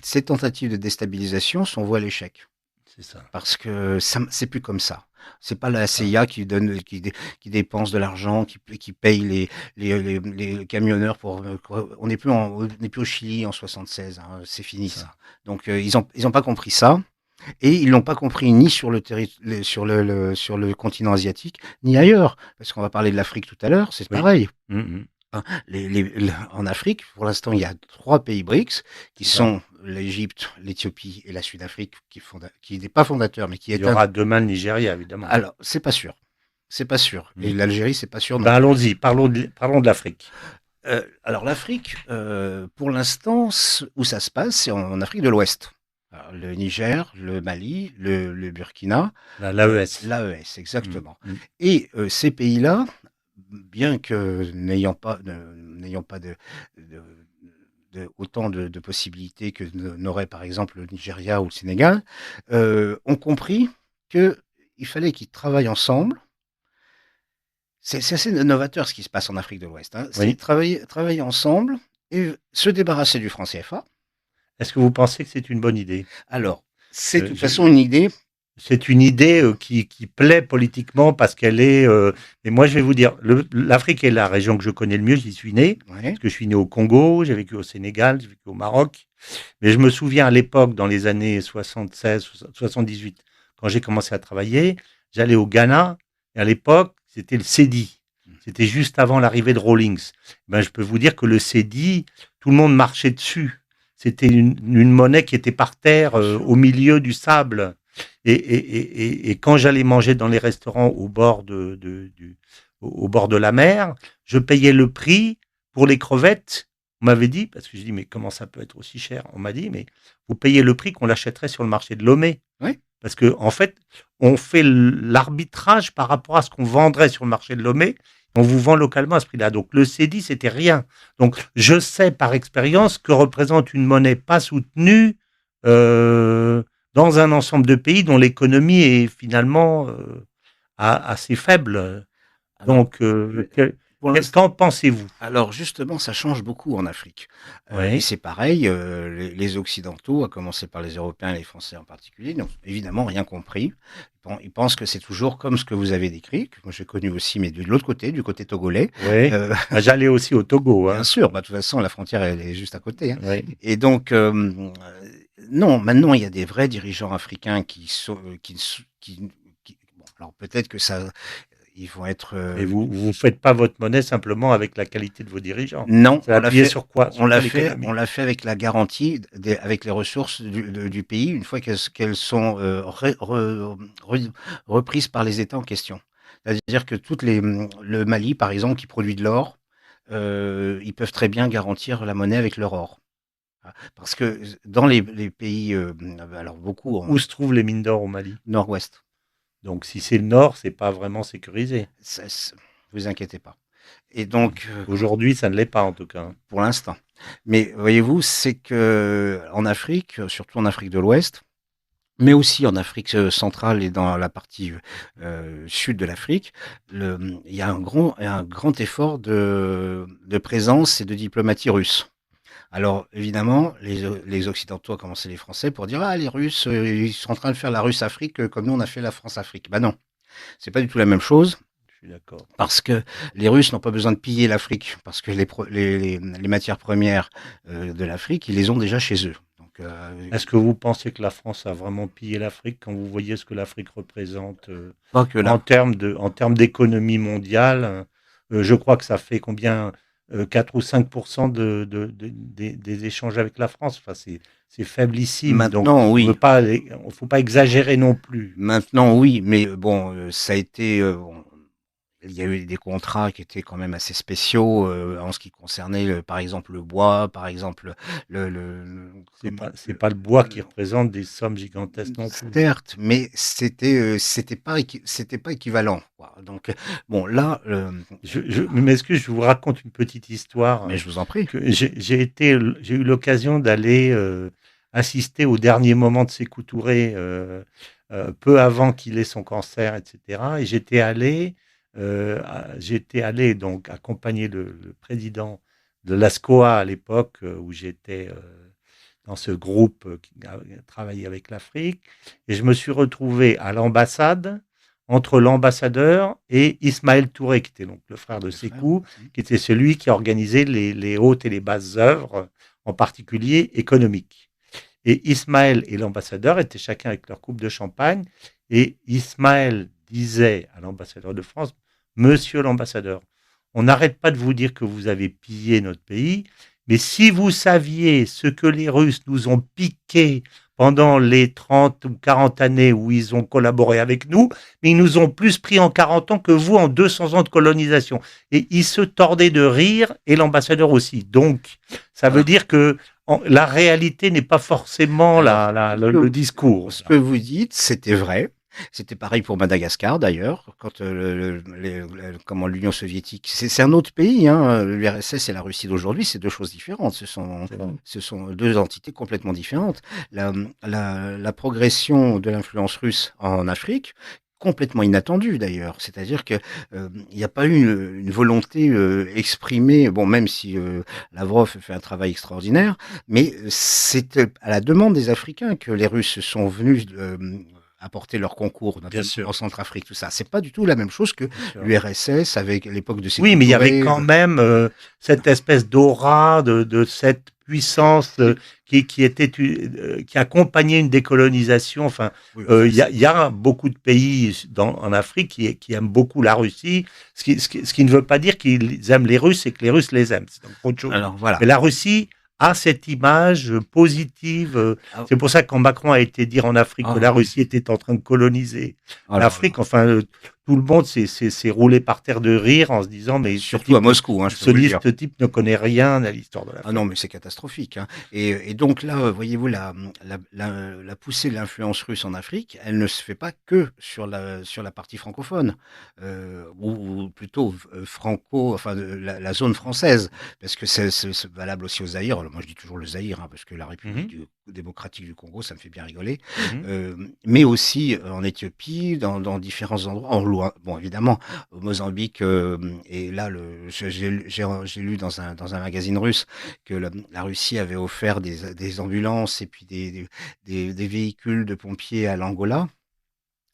ces tentatives de déstabilisation sont vouées à l'échec. C'est ça. Parce que c'est plus comme ça. C'est pas la CIA qui dépense de l'argent, qui paye les camionneurs pour. On n'est plus au Chili en 76. Hein, c'est fini ça. Donc ils ont pas compris ça. Et ils l'ont pas compris ni sur sur le continent asiatique, ni ailleurs. Parce qu'on va parler de l'Afrique tout à l'heure, c'est pareil. Hein, en Afrique, pour l'instant, il y a 3 pays BRICS qui sont l'Égypte, l'Éthiopie et la Sud-Afrique, qui n'est pas fondateur, mais qui est. Il y aura demain le Nigeria, évidemment. Alors, c'est pas sûr. C'est pas sûr. Et l'Algérie, c'est pas sûr. Ben allons-y, parlons de l'Afrique. Alors, l'Afrique, pour l'instant, où ça se passe, c'est en Afrique de l'Ouest. Alors, le Niger, le Mali, le Burkina. L'AES. L'AES, exactement. Et ces pays-là, bien que n'ayant pas autant de possibilités que n'aurait par exemple le Nigeria ou le Sénégal, ont compris qu'ils il fallait qu'ils travaillent ensemble. C'est assez novateur ce qui se passe en Afrique de l'Ouest, hein. C'est Oui. travailler ensemble et se débarrasser du franc CFA. Est-ce que vous pensez que c'est une bonne idée? Alors, c'est de toute Je façon une idée. C'est une idée qui plaît politiquement parce qu'elle est. Et moi, je vais vous dire, l'Afrique est la région que je connais le mieux. J'y suis né Ouais, parce que je suis né au Congo, j'ai vécu au Sénégal, j'ai vécu au Maroc. Mais je me souviens à l'époque, dans les années 76, 78, quand j'ai commencé à travailler, j'allais au Ghana. Et à l'époque, c'était le CEDI. C'était juste avant l'arrivée de Rawlings. Ben, je peux vous dire que le CEDI, tout le monde marchait dessus. C'était une monnaie qui était par terre, bien sûr. au milieu du sable. Et quand j'allais manger dans les restaurants au bord de la mer, je payais le prix pour les crevettes. On m'avait dit, parce que je dis, mais comment ça peut être aussi cher? On m'a dit, mais vous payez le prix qu'on l'achèterait sur le marché de Lomé. Oui. Parce que, en fait, on fait l'arbitrage par rapport à ce qu'on vendrait sur le marché de Lomé. On vous vend localement à ce prix-là. Donc, le CEDI, c'était rien. Donc, je sais par expérience que représente une monnaie pas soutenue, dans un ensemble de pays dont l'économie est finalement assez faible. Alors, Donc, pour l'instant, qu'en pensez-vous? alors justement, ça change beaucoup en Afrique. Et Oui, c'est pareil, les Occidentaux, à commencer par les Européens et les Français en particulier, n'ont évidemment rien compris. Ils pensent que c'est toujours comme ce que vous avez décrit, que moi j'ai connu aussi, mais de l'autre côté, du côté togolais. oui. Euh, J'allais aussi au Togo. Bien Hein. sûr, bah, de toute façon, la frontière, elle est juste à côté, hein. Oui. Et donc, non, maintenant, il y a des vrais dirigeants africains qui sont, bon, alors peut-être que ça, ils vont être, Et vous faites pas votre monnaie simplement avec la qualité de vos dirigeants. non, Ça va appuyer sur quoi? Sur quelle économie? on l'a fait avec la garantie, avec les ressources du pays, une fois qu'elles sont reprises par les États en question. C'est-à-dire que le Mali, par exemple, qui produit de l'or, ils peuvent très bien garantir la monnaie avec leur or. Parce que dans les pays, alors beaucoup en Où se trouvent les mines d'or au Mali? nord-ouest, Donc, si c'est le nord, c'est pas vraiment sécurisé. vous inquiétez pas. Et donc, Aujourd'hui, ça ne l'est pas en tout cas. pour l'instant. Mais voyez-vous, c'est que en Afrique, surtout en Afrique de l'Ouest, mais aussi en Afrique centrale et dans la partie sud de l'Afrique, il y a un grand effort de présence et de diplomatie russe. Alors évidemment, les Occidentaux, à commencer les Français, pour dire ah les Russes, ils sont en train de faire la Russe-Afrique comme nous on a fait la France-Afrique. Ben non, c'est pas du tout la même chose. Je suis d'accord. Parce que les Russes n'ont pas besoin de piller l'Afrique, parce que les matières premières de l'Afrique, ils les ont déjà chez eux. Donc, Est-ce que vous pensez que la France a vraiment pillé l'Afrique quand vous voyez ce que l'Afrique représente pas que en là. termes d'économie mondiale? Je crois que ça fait combien 4 ou 5% des échanges avec la France. Enfin, c'est faiblissime. Donc, Maintenant, on oui. veut pas, faut pas exagérer non plus. Maintenant, oui. Mais bon, ça a été. Bon, il y a eu des contrats qui étaient quand même assez spéciaux en ce qui concernait, par exemple, le bois, par exemple, C'est pas le bois qui le- représente des sommes gigantesques non plus. certes, mais c'était pas équivalent, quoi. Donc bon là, Mais est-ce que je vous raconte une petite histoire mais je vous en prie. que j'ai eu l'occasion d'aller assister au dernier moment de Sékou Touré, peu avant qu'il ait son cancer, etc. Et j'étais allé donc accompagner le président de l'ASCOA à l'époque, où j'étais dans ce groupe qui a travaillé avec l'Afrique. Et je me suis retrouvé à l'ambassade, entre l'ambassadeur et Ismaël Touré, qui était donc le frère de Le frère. Sékou, qui était celui qui organisait les hautes et les basses œuvres, en particulier économiques. Et Ismaël et l'ambassadeur étaient chacun avec leur coupe de champagne. Et Ismaël disait à l'ambassadeur de France, Monsieur l'ambassadeur, on n'arrête pas de vous dire que vous avez pillé notre pays, mais si vous saviez ce que les Russes nous ont piqué pendant les 30 ou 40 années où ils ont collaboré avec nous, mais ils nous ont plus pris en 40 ans que vous en 200 ans de colonisation. Et il se tordait de rire, et l'ambassadeur aussi. Donc, ça veut Alors, dire que la réalité n'est pas forcément alors, le discours. ce que vous dites, c'était vrai. C'était pareil pour Madagascar d'ailleurs, quand comment l'Union soviétique, c'est un autre pays, hein, l'URSS et la Russie d'aujourd'hui, c'est deux choses différentes. Ce sont deux entités complètement différentes. La progression de l'influence russe en Afrique complètement inattendu d'ailleurs. C'est-à-dire que il n'y a pas eu une volonté exprimée, bon, même si Lavrov fait un travail extraordinaire, mais c'était à la demande des Africains que les Russes sont venus apporter leur concours, Bien notamment sûr, en Centrafrique, tout ça. C'est pas du tout la même chose que bien sûr. l'URSS avec l'époque de Oui, Sékou mais il y avait Touré. quand même cette espèce d'aura de cette puissance qui accompagnait une décolonisation. Enfin, Oui, enfin, il y a beaucoup de pays en Afrique qui aiment beaucoup la Russie, ce qui ne veut pas dire qu'ils aiment les Russes et que les Russes les aiment. C'est donc autre chose. alors voilà. Mais la Russie a cette image positive. Ah, C'est pour ça que quand Macron a été dire en Afrique que la ah, Russie était en train de coloniser alors là. l'Afrique, enfin, tout le monde s'est roulé par terre de rire en se disant mais Surtout à Moscou, hein, je peux vous le dire. ce type ne connaît rien à l'histoire de Ah non, l'Afrique. mais c'est catastrophique, hein. Et donc là, voyez-vous, la poussée de l'influence russe en Afrique, elle ne se fait pas que sur la partie francophone, ou plutôt enfin la zone française, parce que c'est valable aussi au Zaïre. Alors, moi, je dis toujours le Zaïre, hein, parce que la République Mhm, démocratique du Congo, ça me fait bien rigoler, mhm. mais aussi en Éthiopie, dans différents endroits, bon, évidemment, au Mozambique, et là, j'ai lu dans un magazine russe que la Russie avait offert des ambulances et puis des véhicules de pompiers à l'Angola.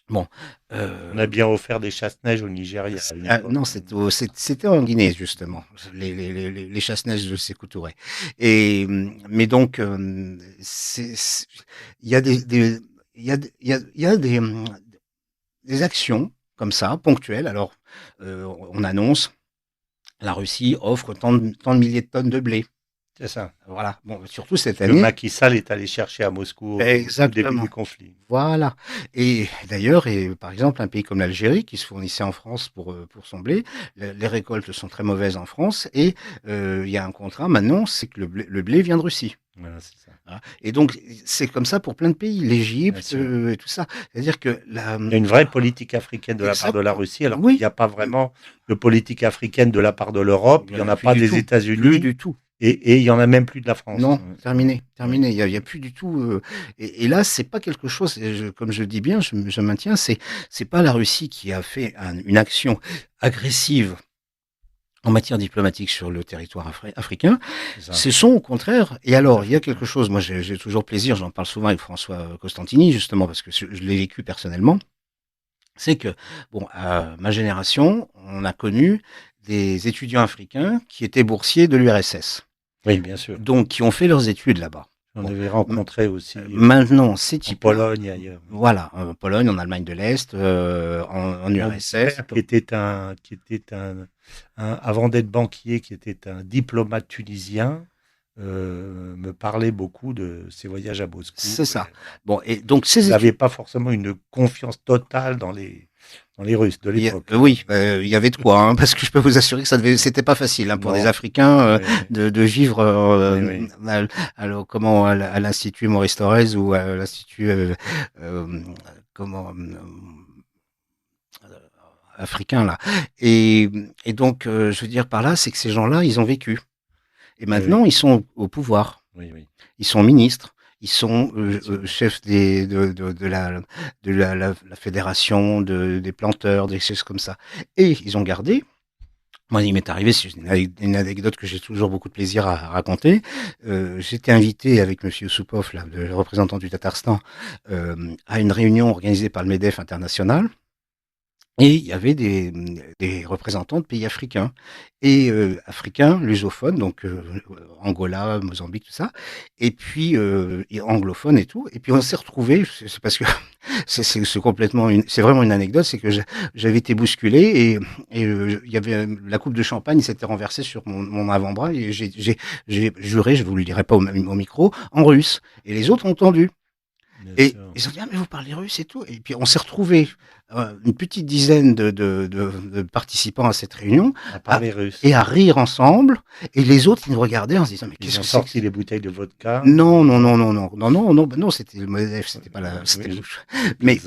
Bon, On a bien offert des chasse-neige au Nigeria à une époque. non, c'était en Guinée justement, les chasse-neige de Sékou Touré. Mais donc, il y a il y a des actions comme ça, ponctuelles. Alors, on annonce, la Russie offre tant de milliers de tonnes de blé. C'est ça. Voilà. Bon, surtout cette Que année. Macky Sall est allé chercher à Moscou au tout début Exactement. du conflit. Voilà. Et d'ailleurs, par exemple, un pays comme l'Algérie, qui se fournissait en France pour son blé, les récoltes sont très mauvaises en France, et il y a un contrat maintenant, c'est que le blé vient de Russie. Voilà, c'est ça. Voilà. Et donc, c'est comme ça pour plein de pays, Bien l'Égypte, sûr. et tout ça. C'est-à-dire que Il y a une vraie politique africaine de la part de exact, la Russie, alors qu'il oui, n'y a pas vraiment de politique africaine de la part de l'Europe, il il n'y n'y en en a a plus pas du des tout. Plus États-Unis, du tout. et il n'y en a même plus de la France. Non, terminé, Ouais. terminé. Il y a plus du tout. Et là, c'est pas quelque chose. Comme je le dis bien, je maintiens. C'est pas la Russie qui a fait une action agressive en matière diplomatique sur le territoire africain. C'est ça. Ce sont au contraire. Et Les alors, il y a Africains. quelque chose. Moi, j'ai toujours plaisir. J'en parle souvent avec François Costantini, justement, parce que je l'ai vécu personnellement. C'est que, bon, à ma génération, on a connu des étudiants africains qui étaient boursiers de l'URSS, Oui, bien sûr. donc qui ont fait leurs études là-bas. On Bon, avait rencontré aussi maintenant, ces en types-là, Pologne et ailleurs. Oui. voilà, en Pologne, en Allemagne de l'Est, en Mon URSS. père, qui était avant d'être banquier, qui était un diplomate tunisien, me parlait beaucoup de ses voyages à Moscou. C'est ça. Bon, et donc Il ces n'avait études, pas forcément une confiance totale dans les Russes de l'époque. oui, il y avait de quoi, hein, parce que je peux vous assurer que c'était pas facile, hein, pour des Non, Africains oui, de vivre oui, oui. à l'Institut Maurice Thorez ou à l'Institut euh, comment africain là. Et donc, je veux dire par là, c'est que ces gens-là, ils ont vécu. Et Oui, oui, maintenant, ils sont au pouvoir. oui, oui. Ils sont ministres. Ils sont Bien sûr. chefs la fédération des planteurs, des choses comme ça. Et ils ont gardé. Moi, il m'est arrivé, c'est une anecdote que j'ai toujours beaucoup de plaisir à raconter. J'étais invité avec Monsieur Soupov, là, le représentant du Tatarstan, à une réunion organisée par le MEDEF international. Et il y avait des représentants de pays africains et africains, lusophones, donc Angola, Mozambique, tout ça, et puis et anglophones et tout. Et puis on s'est retrouvés, c'est parce que c'est complètement c'est vraiment une anecdote, c'est que j'avais été bousculé et il y avait la coupe de champagne s'était renversée sur mon avant-bras et j'ai juré, je vous le dirai pas au micro, en russe. Et les autres ont entendu. Bien Et sûr. ils ont dit: «Ah mais vous parlez russe et tout?» Et puis on s'est retrouvés, une petite dizaine de participants à cette réunion À à parler russe. et à rire ensemble, et les autres, ils nous regardaient en se disant: «Mais Ils qu'est-ce ont que c'est que sorti ça?» les bouteilles de vodka. Non, non, non, non, non, non, non, non, bah non, c'était le MODEF, c'était pas c'était Oui, le je mais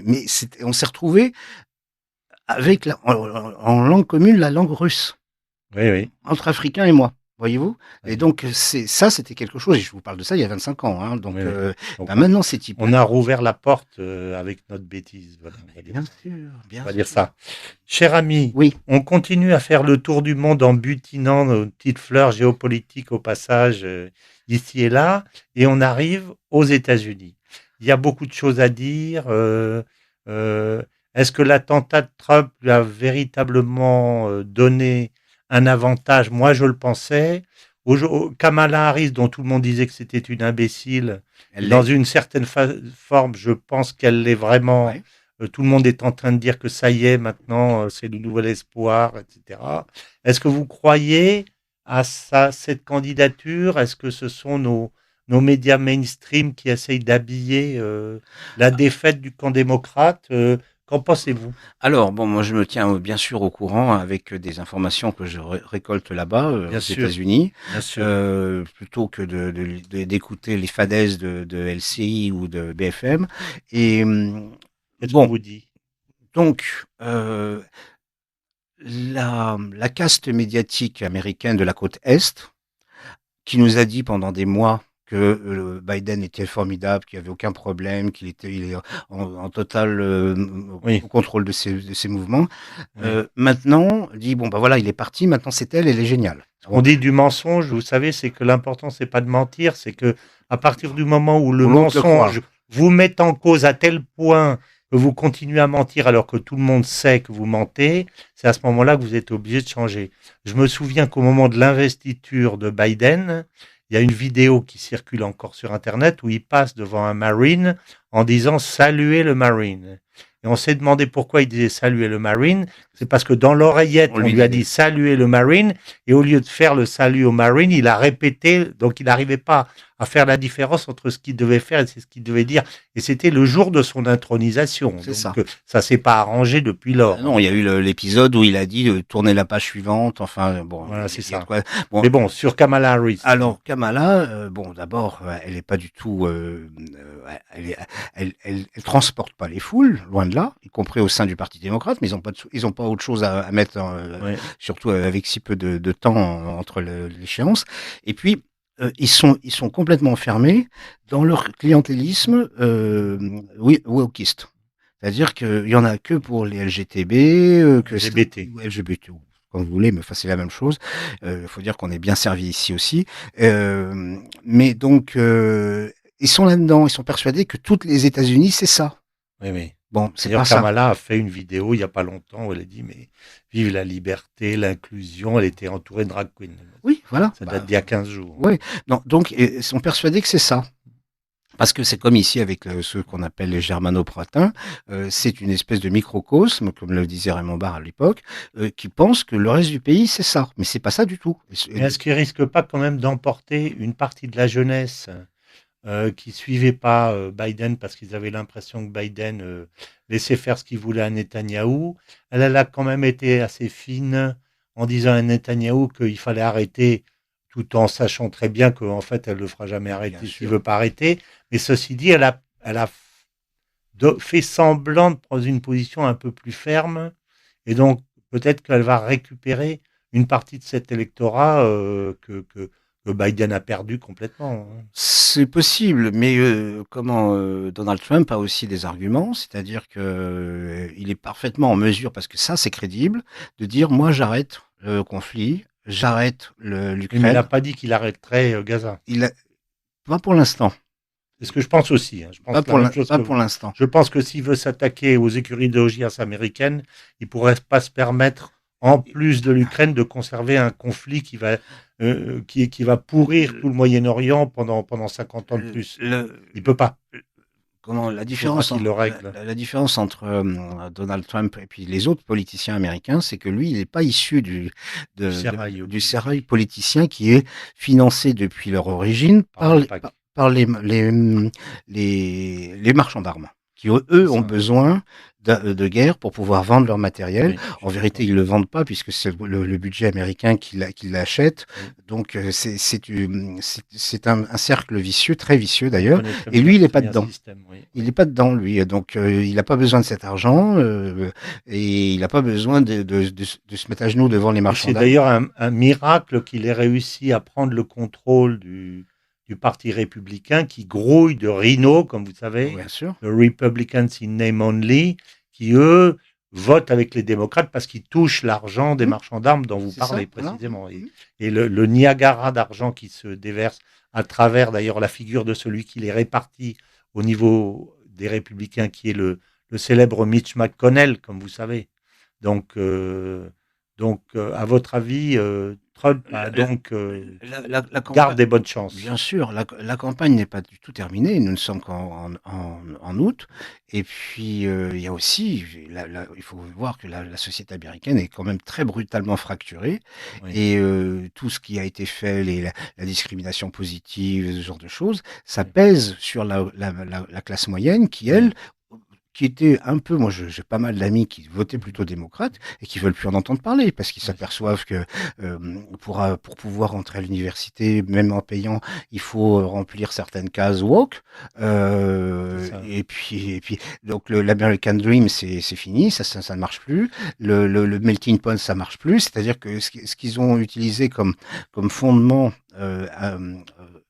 plaisante. on s'est retrouvés avec en langue commune, la langue russe, Oui, oui. entre Africains et moi. voyez-vous? Et Oui, donc c'était quelque chose et je vous parle de ça il y a 25 ans, hein, donc oui, oui. Donc maintenant ces types on a rouvert la porte, avec notre bêtise, voilà, on va dire bien ça. sûr, bien On va dire sûr. ça. Cher ami, Oui, on continue à faire le tour du monde en butinant nos petites fleurs géopolitiques au passage, ici et là, et on arrive aux États-Unis. Il y a beaucoup de choses à dire. Euh, Est-ce que l'attentat de Trump lui a véritablement donné un avantage? Moi, je le pensais. Kamala Harris, dont tout le monde disait que c'était une imbécile, et elle dans l'est. une certaine forme, je pense qu'elle l'est vraiment. Ouais. Tout le monde est en train de dire que ça y est, maintenant, c'est le nouvel espoir, etc. Est-ce que vous croyez à ça, cette candidature? Est-ce que ce sont nos médias mainstream qui essayent d'habiller la défaite du camp démocrate? Qu'en pensez-vous? Alors bon, moi je me tiens bien sûr au courant avec des informations que je récolte là-bas aux Bien sûr, États-Unis, bien sûr. plutôt que d'écouter les fadaises de LCI ou de BFM. Et Qu'est-ce qu'on bon, vous dit? donc la caste médiatique américaine de la côte Est, qui nous a dit pendant des mois que Biden était formidable, qu'il n'y avait aucun problème, il est en total Oui, au contrôle de ses mouvements. oui. Maintenant, dit bon bah voilà, il est parti, maintenant c'est elle, elle est géniale. Ce Bon, qu'on dit du mensonge, vous savez, c'est que l'important, c'est pas de mentir, c'est que à partir du moment où le faut l'autre le croire. mensonge vous met en cause à tel point que vous continuez à mentir alors que tout le monde sait que vous mentez, c'est à ce moment-là que vous êtes obligé de changer. Je me souviens qu'au moment de l'investiture de Biden, il y a une vidéo qui circule encore sur Internet où il passe devant un Marine en disant saluez le Marine. Et on s'est demandé pourquoi il disait saluer le Marine. C'est parce que dans l'oreillette, On on lui lui a disait. dit saluer le Marine. Et au lieu de faire le salut au Marine, il a répété. Donc il n'arrivait pas à faire la différence entre ce qu'il devait faire et ce qu'il devait dire. Et c'était le jour de son intronisation. C'est ça. Donc ça s'est pas arrangé depuis Ah lors, non, hein. il y a eu l'épisode où il a dit tournez la page suivante. Enfin bon, Voilà, c'est il y a de ça. quoi. Bon, Mais bon, sur Kamala Harris. alors Kamala, bon d'abord, elle est pas du tout, elle transporte pas les foules, loin de là, y compris au sein du Parti démocrate, mais ils ont pas autre chose à mettre, Ouais. surtout avec si peu de temps entre l'échéance. Et puis ils sont complètement enfermés dans leur clientélisme, oui, wokiste. C'est-à-dire qu'il y en a que pour les LGTB, LGBT. ou LGBT, ou quand vous voulez, mais enfin c'est la même chose. Faut dire qu'on est bien servi ici aussi. Mais donc ils sont là-dedans, ils sont persuadés que toutes les États-Unis c'est ça. Oui, oui. Bon, c'est D'ailleurs, pas ça. Kamala a fait une vidéo il n'y a pas longtemps où elle a dit mais vive la liberté, l'inclusion. Elle était entourée de drag queens. Oui, voilà. Ça date Bah, d'il y a 15 jours. ouais. Non, donc ils sont persuadés que c'est ça. Parce que c'est comme ici avec ceux qu'on appelle les germano-pratins, c'est une espèce de microcosme, comme le disait Raymond Barre à l'époque, qui pense que le reste du pays c'est ça, mais c'est pas ça du tout. Mais est-ce qu'il risque pas quand même d'emporter une partie de la jeunesse qui suivait pas Biden parce qu'ils avaient l'impression que Biden laissait faire ce qu'il voulait à Netanyahou? Elle a quand même été assez fine en disant à Netanyahou qu'il fallait arrêter, tout en sachant très bien qu'en fait elle ne le fera jamais Bien arrêter s'il sûr. veut pas arrêter. Mais ceci dit, elle a fait semblant de prendre une position un peu plus ferme et donc peut-être qu'elle va récupérer une partie de cet électorat que Biden a perdu complètement, hein. C'est possible, mais comment Donald Trump a aussi des arguments, c'est-à-dire que il est parfaitement en mesure, parce que ça c'est crédible, de dire moi j'arrête le conflit, j'arrête Oui, mais il n'a l'Ukraine. pas dit qu'il arrêterait Gaza. Il a, pas pour l'instant, C'est ce que je pense aussi, hein. Je pense la même chose pas que pour vous. l'instant. Je pense que s'il veut s'attaquer aux écuries de GIAS américaines, il ne pourrait pas se permettre, en plus de l'Ukraine, de conserver un conflit qui va pourrir tout le Moyen-Orient pendant 50 ans de plus. Le, Il ne peut pas. comment Il faudra qu'il le règle. la différence entre Donald Trump et puis les autres politiciens américains, c'est que lui, il n'est pas issu Du sérail, du sérail politicien qui est financé depuis leur origine par la PAC. par les marchands d'armes. qui eux ont besoin de guerre pour pouvoir vendre leur matériel. Oui, En vérité, ils le vendent pas puisque c'est le budget américain qui l'achète. oui. Donc c'est un cercle vicieux, très vicieux On d'ailleurs. connaît très Et bien, lui, il est très pas bien dedans. ce système, oui, Il oui. n'est pas dedans, lui. Donc, il n'a pas besoin de cet argent et il n'a pas besoin de se mettre à genoux devant les Et marchands c'est d'armes. d'ailleurs un miracle qu'il ait réussi à prendre le contrôle du Parti républicain qui grouille de rhinos, comme vous savez, Bien sûr. de Republicans in name only, qui eux votent avec les démocrates parce qu'ils touchent l'argent des Mmh, marchands d'armes dont vous c'est ça. parlez Voilà. précisément. Mmh. Et le Niagara d'argent qui se déverse à travers d'ailleurs la figure de celui qui les répartit au niveau des républicains, qui est le célèbre Mitch McConnell, comme vous savez. Donc, à votre avis, Trump a La, donc la garde campagne. des bonnes chances. Bien sûr, la campagne n'est pas du tout terminée. Nous ne sommes qu'en août. Et puis, il y a aussi, il faut voir que la société américaine est quand même très brutalement fracturée. Oui, Et tout ce qui a été fait, la discrimination positive, ce genre de choses, ça oui, pèse sur la classe moyenne qui, oui, elle, qui était un peu, moi j'ai pas mal d'amis qui votaient mhm, plutôt démocrates et qui veulent plus en entendre parler parce qu'ils oui, s'aperçoivent que pour pouvoir entrer à l'université, même en payant, il faut remplir certaines cases woke. c'est ça. Et puis donc l'American Dream c'est fini, ça ne marche plus. Le melting pot ça marche plus, c'est-à-dire que ce qu'ils ont utilisé comme fondement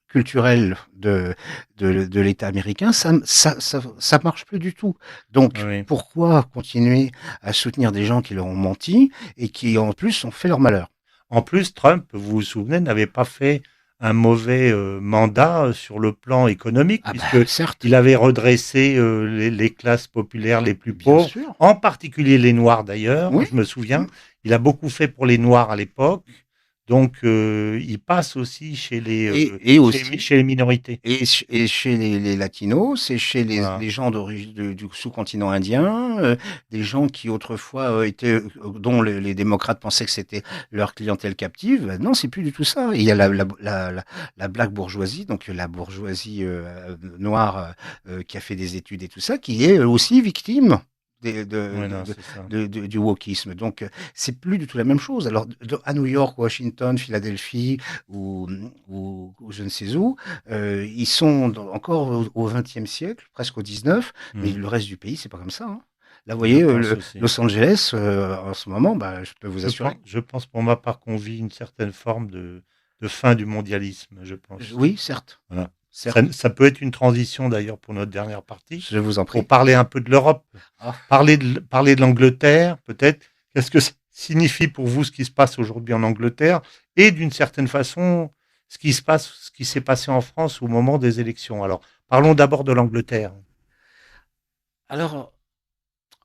culturel de l'État américain, ça marche plus du tout. Oui, Donc, oui. pourquoi continuer à soutenir des gens qui leur ont menti et qui, en plus, ont fait leur malheur? En plus, Trump, vous vous souvenez, n'avait pas fait un mauvais mandat sur le plan économique, Ah bah, puisque certes, il avait redressé les classes populaires les plus bien pauvres, sûr, en particulier les Noirs d'ailleurs. oui. Je me Mmh. souviens, il a beaucoup fait pour les Noirs à l'époque. Donc, il passe aussi Et aussi, chez les minorités. et chez les latinos, c'est chez Voilà. les gens d'origine du sous-continent indien, des gens qui autrefois étaient, dont les démocrates pensaient que c'était leur clientèle captive. Non, c'est plus du tout ça. Il y a la black bourgeoisie, donc la bourgeoisie noire qui a fait des études et tout ça, qui est aussi victime Ouais, non, c'est ça. du wokisme. Donc, c'est plus du tout la même chose. Alors, à New York, Washington, Philadelphie ou je ne sais où, ils sont encore au XXe siècle, presque au XIX, mais Hmm. le reste du pays, c'est pas comme ça. Hein. Là, vous Je voyez, pense aussi. Los Angeles, en ce moment, bah, je peux vous assurer. Je pense pour ma part qu'on vit une certaine forme de fin du mondialisme, je pense. Oui, certes, Voilà. certes, Ça peut être une transition d'ailleurs pour notre dernière partie, je vous en pour prie. parler un peu de l'Europe, Ah. parler de l'Angleterre, peut-être. Qu'est-ce que ça signifie pour vous ce qui se passe aujourd'hui en Angleterre et d'une certaine façon ce qui s'est passé en France au moment des élections. Alors, parlons d'abord de l'Angleterre. Alors,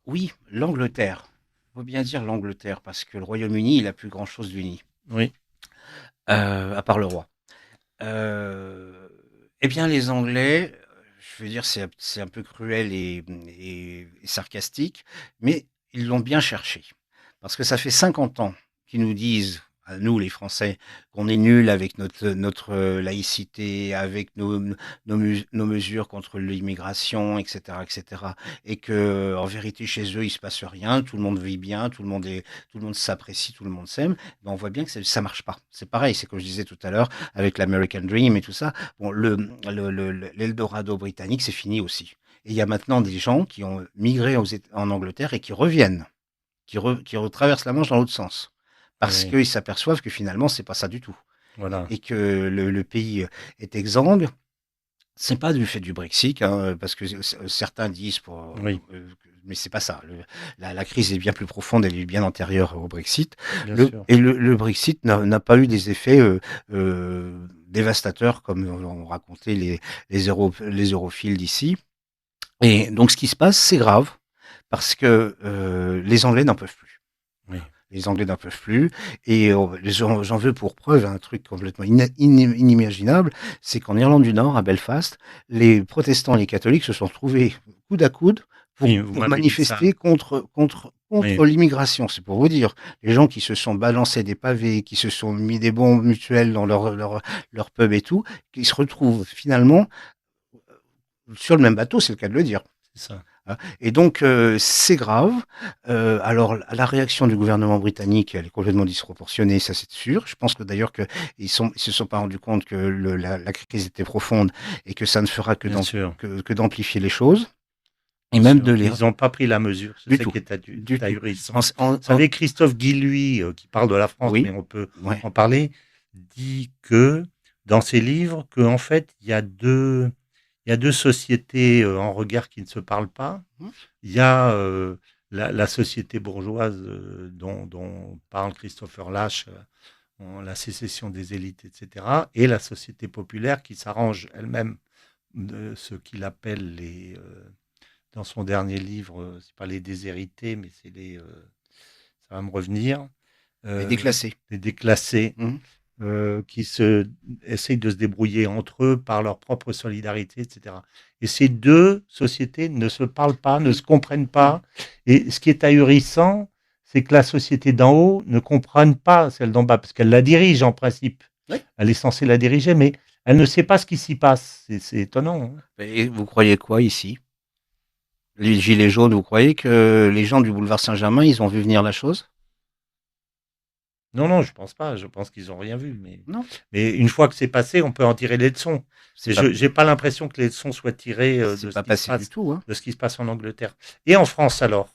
oui, l'Angleterre. Il faut bien dire l'Angleterre, parce que le Royaume-Uni, il n'a plus grand-chose d'uni, Oui, à part le roi. Eh bien, les Anglais, je veux dire, c'est un peu cruel et sarcastique, mais ils l'ont bien cherché. Parce que ça fait 50 ans qu'ils nous disent, à nous les Français, qu'on est nuls avec notre laïcité, avec nos mesures contre l'immigration, etc., etc. Et que, en vérité, chez eux, il se passe rien, tout le monde vit bien, tout le monde s'apprécie, tout le monde s'aime. Ben, on voit bien que ça marche pas. C'est pareil, c'est comme je disais tout à l'heure, avec l'American Dream et tout ça. Bon, l'Eldorado britannique, c'est fini aussi. Et il y a maintenant des gens qui ont migré en Angleterre et qui reviennent, qui retraversent la Manche dans l'autre sens. Parce oui, qu'ils s'aperçoivent que finalement, c'est pas ça du tout. voilà. Et que le pays est exsangue. C'est pas du fait du Brexit, hein, parce que certains disent, Oui, mais c'est pas ça. La crise est bien plus profonde, elle est bien antérieure au Brexit. bien sûr. Le Brexit n'a pas eu des effets dévastateurs comme ont raconté les europhiles d'ici. Et donc ce qui se passe, c'est grave, parce que les Anglais n'en peuvent plus. Oui, Les Anglais n'en peuvent plus. Et j'en veux pour preuve un truc complètement inimaginable, c'est qu'en Irlande du Nord, à Belfast, les protestants et les catholiques se sont trouvés coude à coude oui, vous pour m'avez dit ça. manifester contre Oui, l'immigration. C'est pour vous dire. Les gens qui se sont balancés des pavés, qui se sont mis des bombes mutuelles dans leur pub et tout, qui se retrouvent finalement sur le même bateau, c'est le cas de le dire, c'est ça. Hein. Et donc, c'est grave. Alors, la réaction du gouvernement britannique, elle est complètement disproportionnée, ça c'est sûr. Je pense que d'ailleurs ils se sont pas rendus compte que la crise était profonde et que ça ne fera Bien sûr, que d'amplifier les choses. Et bien même sûr. de les... Ils n'ont pas pris la mesure, c'est Du ça tout. qui est Du tout. ahurissant. Vous savez, Christophe Guilluy, qui parle de la France, Oui. mais on peut Ouais. en parler, dit que, dans ses livres, qu'en fait, il y a deux sociétés en regard qui ne se parlent pas. Il y a la société bourgeoise dont parle Christopher Lasch, la sécession des élites, etc., et la société populaire qui s'arrange elle-même de ce qu'il appelle dans son dernier livre, c'est pas les déshérités, mais ça va me revenir, Les euh, déclassés. les déclassés, Mmh. qui essayent de se débrouiller entre eux par leur propre solidarité, etc. Et ces deux sociétés ne se parlent pas, ne se comprennent pas. Et ce qui est ahurissant, c'est que la société d'en haut ne comprenne pas celle d'en bas, parce qu'elle la dirige en principe. Oui. Elle est censée la diriger, mais elle ne sait pas ce qui s'y passe. C'est étonnant. Hein. Et vous croyez quoi ici? Les gilets jaunes, vous croyez que les gens du boulevard Saint-Germain, ils ont vu venir la chose? Non, non, je pense pas. Je pense qu'ils n'ont rien vu. Non. Mais une fois que c'est passé, on peut en tirer les leçons. Je n'ai pas l'impression que les leçons soient tirées C'est pas passé du tout, hein. de ce qui se passe en Angleterre. Et en France, alors,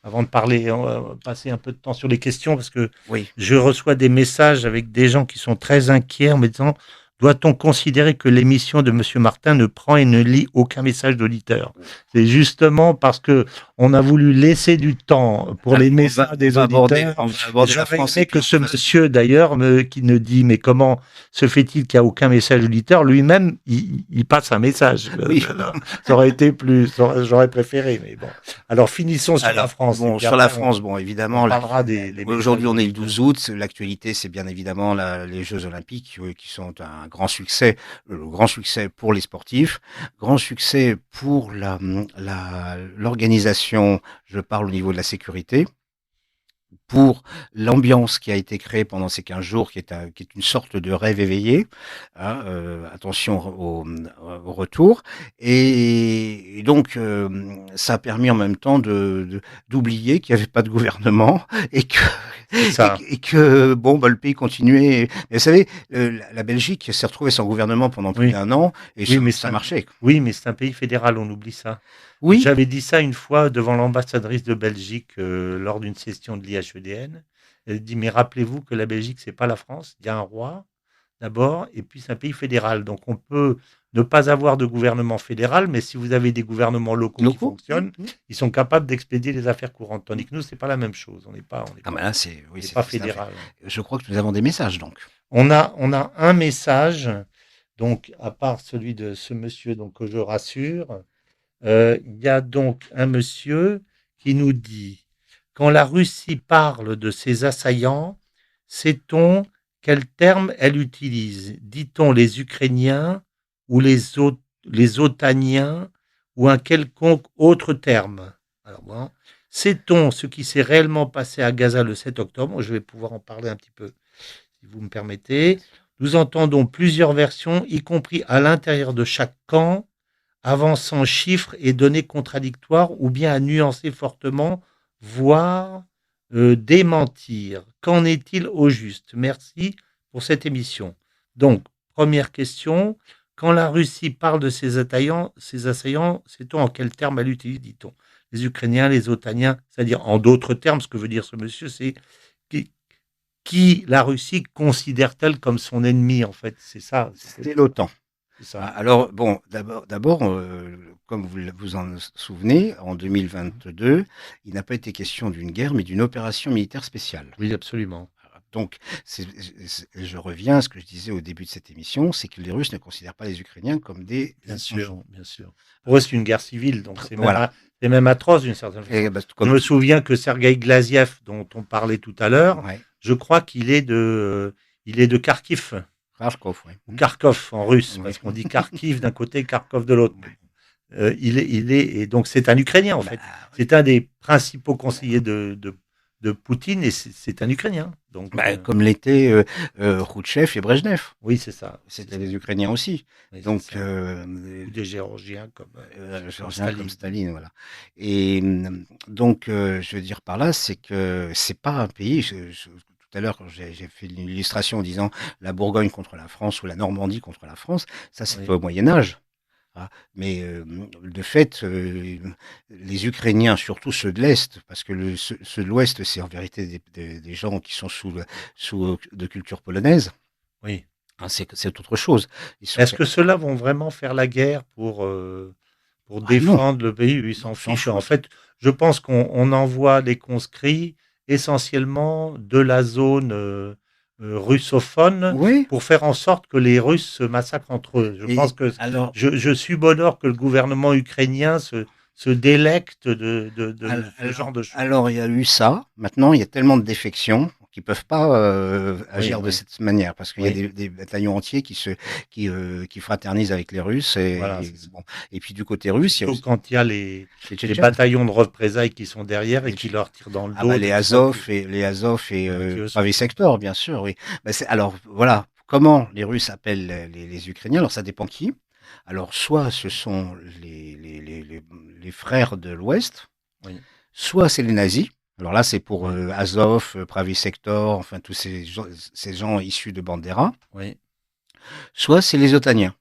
avant de parler, on va passer un peu de temps sur les questions, parce que Oui. je reçois des messages avec des gens qui sont très inquiets en me disant, doit-on considérer que l'émission de Monsieur Martin ne prend et ne lit aucun message d'auditeur? C'est justement parce que on a voulu laisser du temps pour les messages des auditeurs. On va aborder la J'aurais France. aimé que ce monsieur, d'ailleurs, qui ne dit, mais comment se fait-il qu'il n'y a aucun message d'auditeur, lui-même, il passe un message. Oui. Ça aurait été j'aurais préféré, mais bon. Alors, finissons sur la France. Bon, sur la France, bon, évidemment. On parlera des Aujourd'hui, on est le messages 12 août. L'actualité, c'est bien évidemment les Jeux Olympiques, qui sont un grand succès. Le grand succès pour les sportifs, grand succès pour l'organisation. Je parle au niveau de la sécurité. Pour l'ambiance qui a été créée pendant ces 15 jours, qui est une sorte de rêve éveillé. Hein, attention au retour. Et donc, ça a permis en même temps d'oublier qu'il n'y avait pas de gouvernement et que bon, bah, le pays continuait. Mais vous savez, la Belgique s'est retrouvée sans gouvernement pendant plus d'un an et ça marchait. Oui, mais c'est un pays fédéral, on oublie ça. Oui. J'avais dit ça une fois devant l'ambassadrice de Belgique lors d'une session de l'IHEDN. Elle dit, mais rappelez-vous que la Belgique, c'est pas la France. Il y a un roi, d'abord, et puis c'est un pays fédéral. Donc on peut ne pas avoir de gouvernement fédéral, mais si vous avez des gouvernements locaux qui fonctionnent, ils sont capables d'expédier les affaires courantes. Tandis que nous, c'est pas la même chose. On n'est pas pas fédéral. Je crois que nous avons des messages, donc. On a un message, donc, à part celui de ce monsieur, donc, que je rassure. Il y a donc un monsieur qui nous dit, quand la Russie parle de ses assaillants, sait-on quel terme elle utilise? Dit-on les Ukrainiens ou les Otaniens ou un quelconque autre terme? Alors, bon, sait-on ce qui s'est réellement passé à Gaza le 7 octobre? Je vais pouvoir en parler un petit peu, si vous me permettez. Nous entendons plusieurs versions, y compris à l'intérieur de chaque camp, avançant chiffres et données contradictoires ou bien à nuancer fortement, voire démentir. Qu'en est-il au juste? Merci pour cette émission. Donc, première question, quand la Russie parle de ses assaillants, sait-on en quel terme elle utilise, dit-on? Les Ukrainiens, les Otaniens, c'est-à-dire en d'autres termes, ce que veut dire ce monsieur, c'est qui la Russie considère-t-elle comme son ennemi, en fait? C'est ça. C'est l'OTAN. Alors, bon, d'abord, comme vous vous en souvenez, en 2022, il n'a pas été question d'une guerre, mais d'une opération militaire spéciale. Oui, absolument. Donc, je reviens à ce que je disais au début de cette émission, c'est que les Russes ne considèrent pas les Ukrainiens comme des... Bien sûr. Pour eux, c'est une guerre civile, donc c'est même atroce d'une certaine façon. Je me souviens que Sergueï Glaziev, dont on parlait tout à l'heure, je crois qu'il est de Kharkiv. Kharkov, oui. Ou Kharkov en russe, parce qu'on dit Kharkiv d'un côté, Kharkov de l'autre. Et donc c'est un Ukrainien en fait. C'est un des principaux conseillers de de Poutine, et c'est un Ukrainien. Donc, Comme l'étaient Khrouchtchev et Brejnev. oui, c'est ça. C'était des Ukrainiens aussi. Oui, c'est Donc, ça. Ou des Géorgiens comme Géorgiens comme Staline. Staline, voilà. Et donc, je veux dire par là, c'est que c'est pas un pays. Tout à l'heure, quand j'ai fait une illustration en disant la Bourgogne contre la France ou la Normandie contre la France, ça c'était Oui. au Moyen Âge. Hein. Mais de fait, les Ukrainiens, surtout ceux de l'Est, parce que ceux de l'Ouest, c'est en vérité des gens qui sont sous de culture polonaise. Oui. Hein, c'est autre chose. Est-ce que ceux-là vont vraiment faire la guerre pour Ah non, défendre le pays? Ils non, s'en ils s'en fichent. En foutent. fait, je pense qu'on envoie les conscrits essentiellement de la zone russophone Oui. pour faire en sorte que les Russes se massacrent entre eux. Je pense Et que alors, je subodore que le gouvernement ukrainien se délecte de ce genre de choses. il y a eu ça. Maintenant, il y a tellement de défections qu'ils peuvent pas Oui, agir de oui, cette manière parce qu'il y a oui. des bataillons entiers qui fraternisent avec les Russes Voilà, et c'est ça. bon. Et puis du côté russe, il y a Surtout aussi quand il y a les les Tchétchènes. bataillons de représailles qui sont derrière et Les qui Tché- leur tirent dans le Ah dos bah dès qu'ils voient que Les Azov et qui eux sont Pravi plus. Sector, bien sûr, oui. Alors voilà, comment les Russes appellent les Ukrainiens? Alors ça dépend qui. Alors soit ce sont les frères de l'Ouest, Oui, soit c'est les nazis. Alors là, c'est pour oui, Azov, Pravi Sector, enfin tous ces gens issus de Bandera. oui, Soit c'est les otaniens.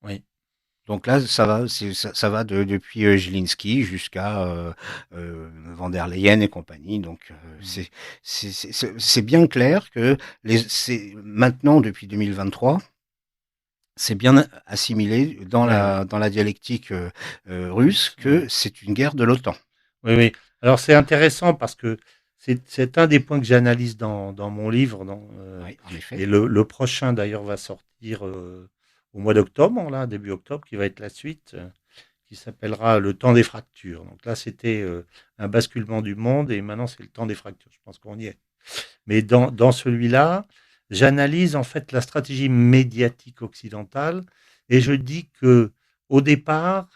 oui. Donc là, ça va depuis Zelensky jusqu'à Van der Leyen et compagnie. Donc Mm. c'est bien clair que c'est maintenant depuis 2023, c'est bien assimilé Oui, oui, dans la dialectique russe oui. que c'est une guerre de l'OTAN. Oui, oui. Alors c'est intéressant parce que c'est un des points que j'analyse dans mon livre. Oui, en effet. Et le prochain d'ailleurs va sortir au mois d'octobre, là, début octobre, qui va être la suite, qui s'appellera Le temps des fractures. Donc là, c'était un basculement du monde et maintenant c'est le temps des fractures. Je pense qu'on y est. Mais dans celui-là, j'analyse en fait la stratégie médiatique occidentale et je dis que au départ,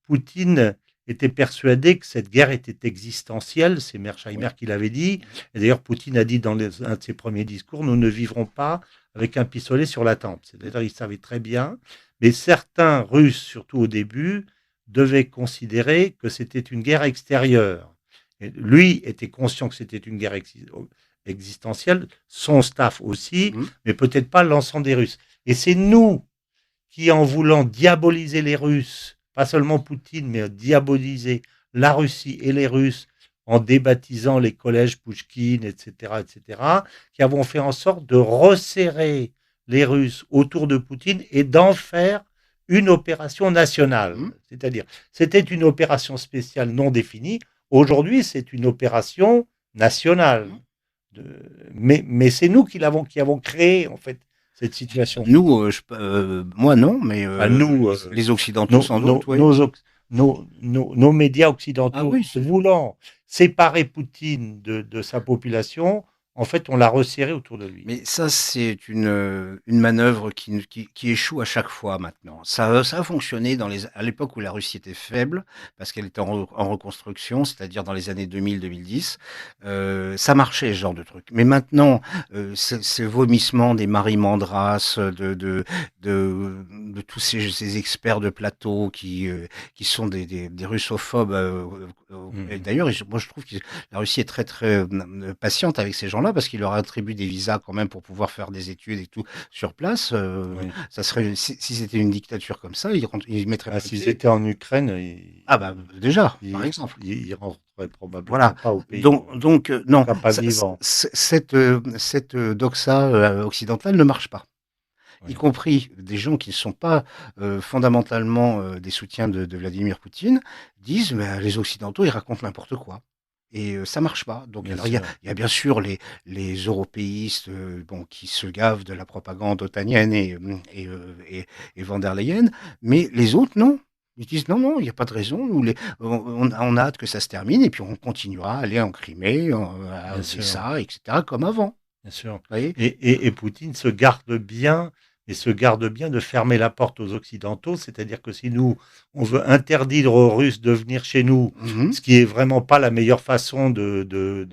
Poutine était persuadé que cette guerre était existentielle. C'est Mearsheimer Oui. qui l'avait dit. Et d'ailleurs, Poutine a dit dans un de ses premiers discours, nous ne vivrons pas avec un pistolet sur la tempe. C'est-à-dire, il savait très bien. Mais certains Russes, surtout au début, devaient considérer que c'était une guerre extérieure. Et lui était conscient que c'était une guerre existentielle, son staff aussi, Mmh. mais peut-être pas l'ensemble des Russes. Et c'est nous qui, en voulant diaboliser les Russes, pas seulement Poutine, mais diaboliser la Russie et les Russes en débaptisant les collèges Pouchkine, etc., qui avons fait en sorte de resserrer les Russes autour de Poutine et d'en faire une opération nationale. Mmh. C'est-à-dire, c'était une opération spéciale non définie. Aujourd'hui, c'est une opération nationale. Mmh. Mais c'est nous qui avons créé, en fait, cette situation. Nous, moi non, mais Enfin, nous, les Occidentaux nos, sans doute, nos, oui. nos, nos médias Ah occidentaux oui, voulant séparer Poutine de sa population, en fait, on l'a resserré autour de lui. mais ça, c'est une manœuvre qui échoue à chaque fois maintenant. Ça a fonctionné à l'époque où la Russie était faible, parce qu'elle était en reconstruction, c'est-à-dire dans les années 2000-2010. Ça marchait, ce genre de truc. Mais maintenant, ces vomissements des Marie Mandras, de tous ces experts de plateau qui sont des russophobes. Et Mhm. d'ailleurs, moi, je trouve que la Russie est très, très patiente avec ces gens-là, parce qu'il leur attribue des visas quand même pour pouvoir faire des études et tout sur place. Oui. Ça serait, si c'était une dictature comme ça, ils mettraient Ah, pas le s'ils pied. étaient en Ukraine, Ah bah déjà, par ils, exemple. ils rentreraient probablement Voilà. pas au pays. En tout Non, cas, pas vivants. cette doxa occidentale ne marche pas. Y Oui. compris des gens qui ne sont pas fondamentalement des soutiens de Vladimir Poutine, disent mais les Occidentaux, ils racontent n'importe quoi. Et ça marche pas. Donc, Bien alors, sûr. il y a bien sûr les européistes bon, qui se gavent de la propagande otanienne et Van der Leyen, mais les autres, non. Ils disent non, non, il n'y a pas de raison. On a hâte que ça se termine et puis on continuera à aller en Crimée, à Bien sûr. Odessa, etc., comme avant. Bien sûr. Vous voyez. Et Poutine se garde bien et se garde bien de fermer la porte aux Occidentaux, c'est-à-dire que si nous, on veut interdire aux Russes de venir chez nous, Mhm. ce qui est vraiment pas la meilleure façon de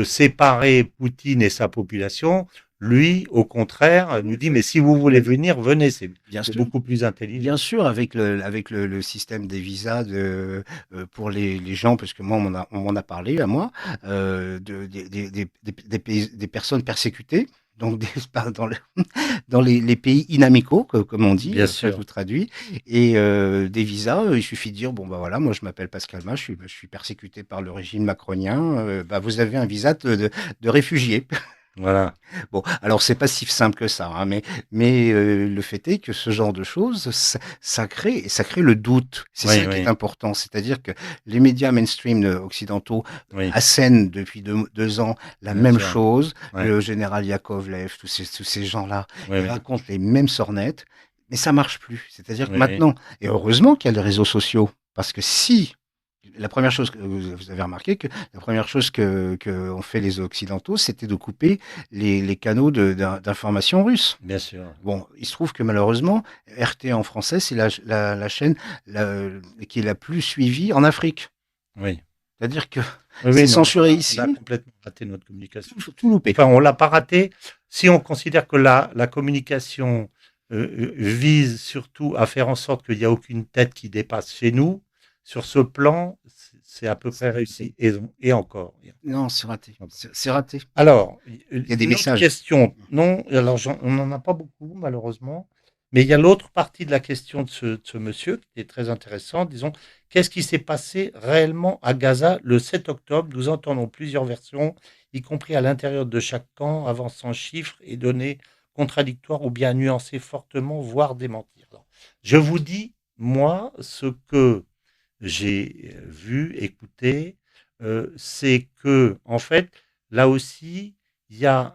séparer Poutine et sa population, lui, au contraire, nous dit, mais si vous voulez venir, venez, Bien c'est sûr. beaucoup plus intelligent. Bien sûr, avec le système des visas pour les gens, parce que moi, on m'en a parlé à moi, des personnes persécutées, donc dans les pays inamicaux, comme on dit, Bien enfin, je sûr. vous traduis, et des visas, il suffit de dire, bon, bah voilà, moi je m'appelle Pascal Mas, je suis persécuté par le régime macronien, bah, vous avez un visa de réfugié. Voilà. Bon, alors c'est pas si simple que ça, hein, mais le fait est que ce genre de choses, ça crée le doute. C'est Oui, ça qui est oui, important, c'est-à-dire que les médias mainstream occidentaux oui, assènent depuis 2 ans la bien même sûr. chose. Ouais, Le général Yakovlev, tous ces gens-là, oui, ils oui, racontent les mêmes sornettes, mais ça marche plus. C'est-à-dire que oui, oui. maintenant, et heureusement qu'il y a les réseaux sociaux, parce que si la première chose que vous avez remarqué que la première chose que ont fait les Occidentaux, c'était de couper les canaux d'information russes. Bien sûr. Bon, il se trouve que malheureusement, RT en français, c'est la chaîne qui est la plus suivie en Afrique. Oui. C'est-à-dire que Oui, c'est oui, non, censuré on a ici, complètement raté notre communication. tout loupé. Enfin, on l'a pas raté. Si on considère que la communication vise surtout à faire en sorte qu'il n'y a aucune tête qui dépasse chez nous, sur ce plan, c'est à peu près C'est raté. réussi. Et encore. Non, c'est raté. C'est raté. Alors, Il y a des une autre messages. question. Non, alors on n'en a pas beaucoup, malheureusement. Mais il y a l'autre partie de la question de ce monsieur qui est très intéressante. Disons, qu'est-ce qui s'est passé réellement à Gaza le 7 octobre? Nous entendons plusieurs versions, y compris à l'intérieur de chaque camp, avançant chiffres et données contradictoires ou bien nuancées fortement, voire démentir. Alors, je vous dis, moi, ce que j'ai vu, écouté, c'est que, en fait, là aussi, il y a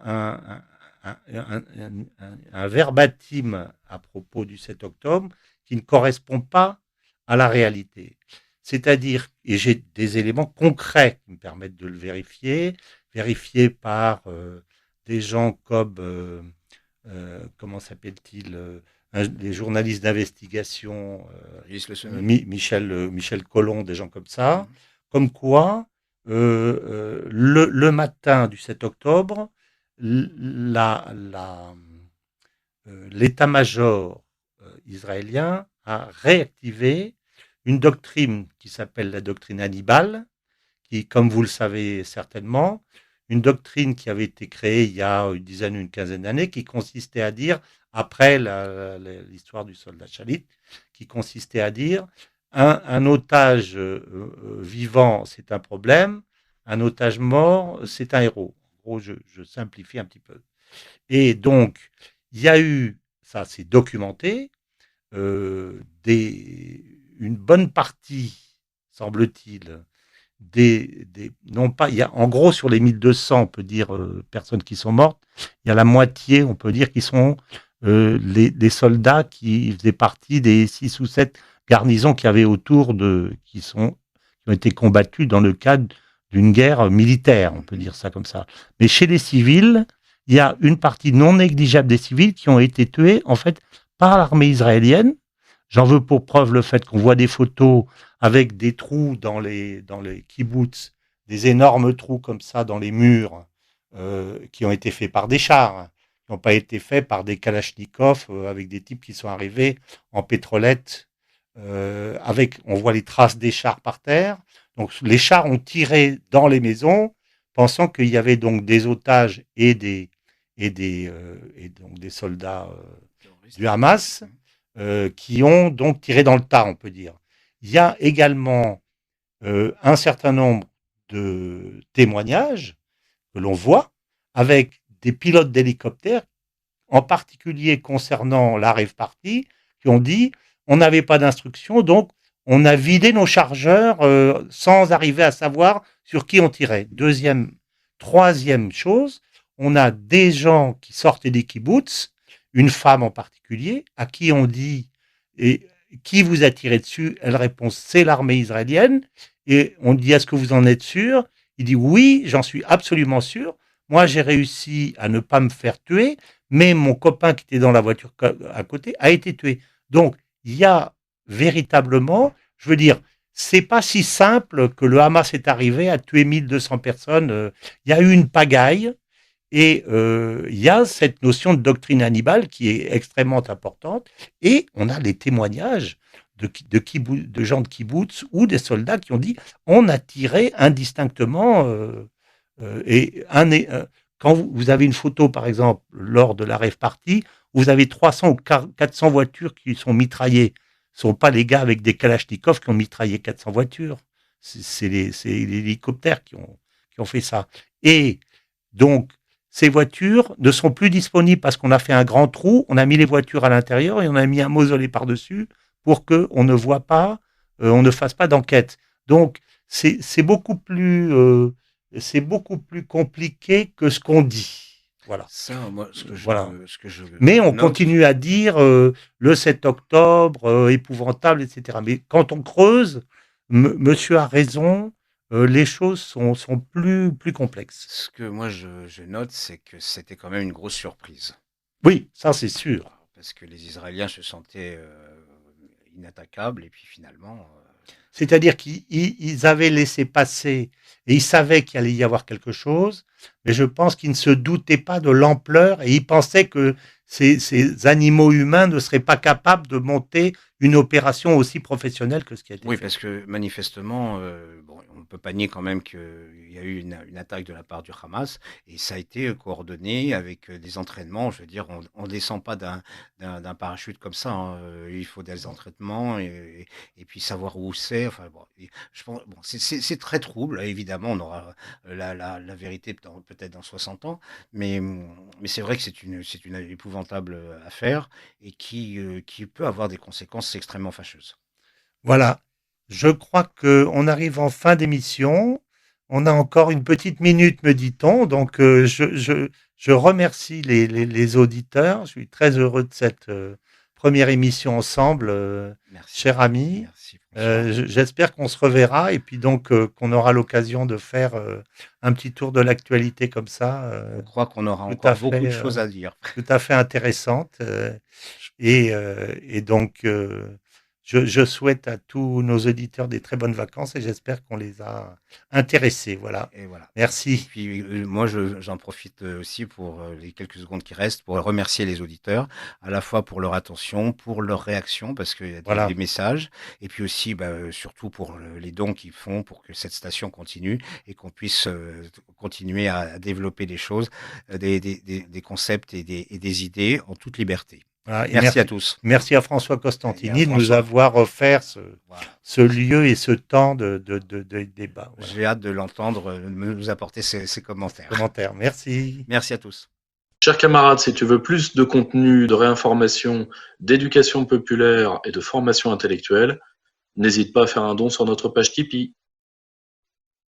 un verbatim à propos du 7 octobre qui ne correspond pas à la réalité. C'est-à-dire, et j'ai des éléments concrets qui me permettent de le vérifier, vérifiés par des gens comme, comment s'appelle-t-il, des journalistes d'investigation, Régis Le Sommier. Michel Collomb, des gens comme ça, Mhm. comme quoi, le matin du 7 octobre, l'état-major israélien a réactivé une doctrine qui s'appelle la doctrine Hannibal, qui, comme vous le savez certainement, une doctrine qui avait été créée il y a une dizaine, une quinzaine d'années, qui consistait à dire, après l'histoire du soldat Chalit, qui consistait à dire un otage vivant, c'est un problème, un otage mort, c'est un héros. En gros, je simplifie un petit peu. Et donc, il y a eu, ça c'est documenté, une bonne partie, semble-t-il, non pas, il y a, en gros, sur les 1200, on peut dire, personnes qui sont mortes, il y a la moitié, on peut dire, qui sont les soldats qui faisaient partie des 6 ou 7 garnisons qu'il y avait autour qui ont été combattus dans le cadre d'une guerre militaire, on peut dire ça comme ça. Mais chez les civils, il y a une partie non négligeable des civils qui ont été tués, en fait, par l'armée israélienne. J'en veux pour preuve le fait qu'on voit des photos avec des trous dans les kibbutz, des énormes trous comme ça dans les murs, qui ont été faits par des chars, hein, qui n'ont pas été faits par des kalachnikovs avec des types qui sont arrivés en pétrolette. On voit les traces des chars par terre. Donc les chars ont tiré dans les maisons, pensant qu'il y avait donc des otages et donc des soldats du Hamas qui ont donc tiré dans le tas, on peut dire. Il y a également un certain nombre de témoignages que l'on voit avec des pilotes d'hélicoptères, en particulier concernant la rave party, qui ont dit on n'avait pas d'instruction, donc on a vidé nos chargeurs sans arriver à savoir sur qui on tirait. Troisième chose, on a des gens qui sortaient des kibbutz, une femme en particulier, à qui on dit et qui vous a tiré dessus? Elle répond c'est l'armée israélienne. Et on dit est-ce que vous en êtes sûr? Il dit oui, j'en suis absolument sûr. moi j'ai réussi à ne pas me faire tuer, mais mon copain qui était dans la voiture à côté a été tué. Donc il y a véritablement, je veux dire, c'est pas si simple que le Hamas est arrivé à tuer 1200 personnes. Il y a eu une pagaille. Et il y a cette notion de doctrine Hannibal qui est extrêmement importante. Et on a les témoignages de gens de kibbutz ou des soldats qui ont dit on a tiré indistinctement. Quand vous avez une photo, par exemple, lors de la rave party, vous avez 300 ou 400 voitures qui sont mitraillées. Ce ne sont pas les gars avec des kalachnikovs qui ont mitraillé 400 voitures. C'est les hélicoptères qui ont fait ça. Et donc, ces voitures ne sont plus disponibles parce qu'on a fait un grand trou, on a mis les voitures à l'intérieur et on a mis un mausolée par-dessus pour qu'on ne voit pas, on ne fasse pas d'enquête. Donc, c'est beaucoup plus compliqué que ce qu'on dit. Voilà. Ça, moi, Voilà. ce que je Mais on note, continue à dire le 7 octobre, épouvantable, etc. Mais quand on creuse, monsieur a raison, les choses sont plus complexes. ce que moi je note, c'est que c'était quand même une grosse surprise. Oui, ça c'est sûr. Parce que les Israéliens se sentaient inattaquables et puis finalement, C'est-à-dire qu'ils avaient laissé passer et ils savaient qu'il allait y avoir quelque chose, mais je pense qu'ils ne se doutaient pas de l'ampleur et ils pensaient que ces animaux humains ne seraient pas capables de monter une opération aussi professionnelle que ce qui a été oui, fait. parce que manifestement, bon, on ne peut pas nier quand même qu'il y a eu une attaque de la part du Hamas et ça a été coordonné avec des entraînements. Je veux dire, on descend pas d'un parachute comme ça, hein. Il faut des entraînements et puis savoir où c'est. Enfin, bon, je pense, bon, c'est très trouble. Évidemment, on aura la vérité peut-être dans 60 ans, mais c'est vrai que c'est une épouvantable affaire et qui peut avoir des conséquences extrêmement fâcheuses. Voilà. Je crois qu'on arrive en fin d'émission. On a encore une petite minute, me dit-on. Donc, je remercie les auditeurs. Je suis très heureux de cette première émission ensemble, Merci. cher ami. Merci, François. J'espère qu'on se reverra et puis donc qu'on aura l'occasion de faire un petit tour de l'actualité comme ça. Je crois qu'on aura tout encore à beaucoup de fait, choses à dire. tout à fait intéressante. Et donc, je souhaite à tous nos auditeurs des très bonnes vacances et j'espère qu'on les a intéressés. Voilà. Et voilà. Et Merci. puis moi, j'en profite aussi pour les quelques secondes qui restent pour remercier les auditeurs, à la fois pour leur attention, pour leur réaction, parce qu'il y a Voilà. des messages, et puis aussi surtout pour les dons qu'ils font pour que cette station continue et qu'on puisse continuer à développer des choses, des concepts et des idées en toute liberté. Voilà. Merci à tous. Merci à François Costantini de nous François. avoir offert Voilà. ce lieu et ce temps de débat. Voilà. J'ai hâte de l'entendre nous apporter ses commentaires. Merci. Merci à tous. Chers camarades, si tu veux plus de contenu, de réinformation, d'éducation populaire et de formation intellectuelle, n'hésite pas à faire un don sur notre page Tipeee.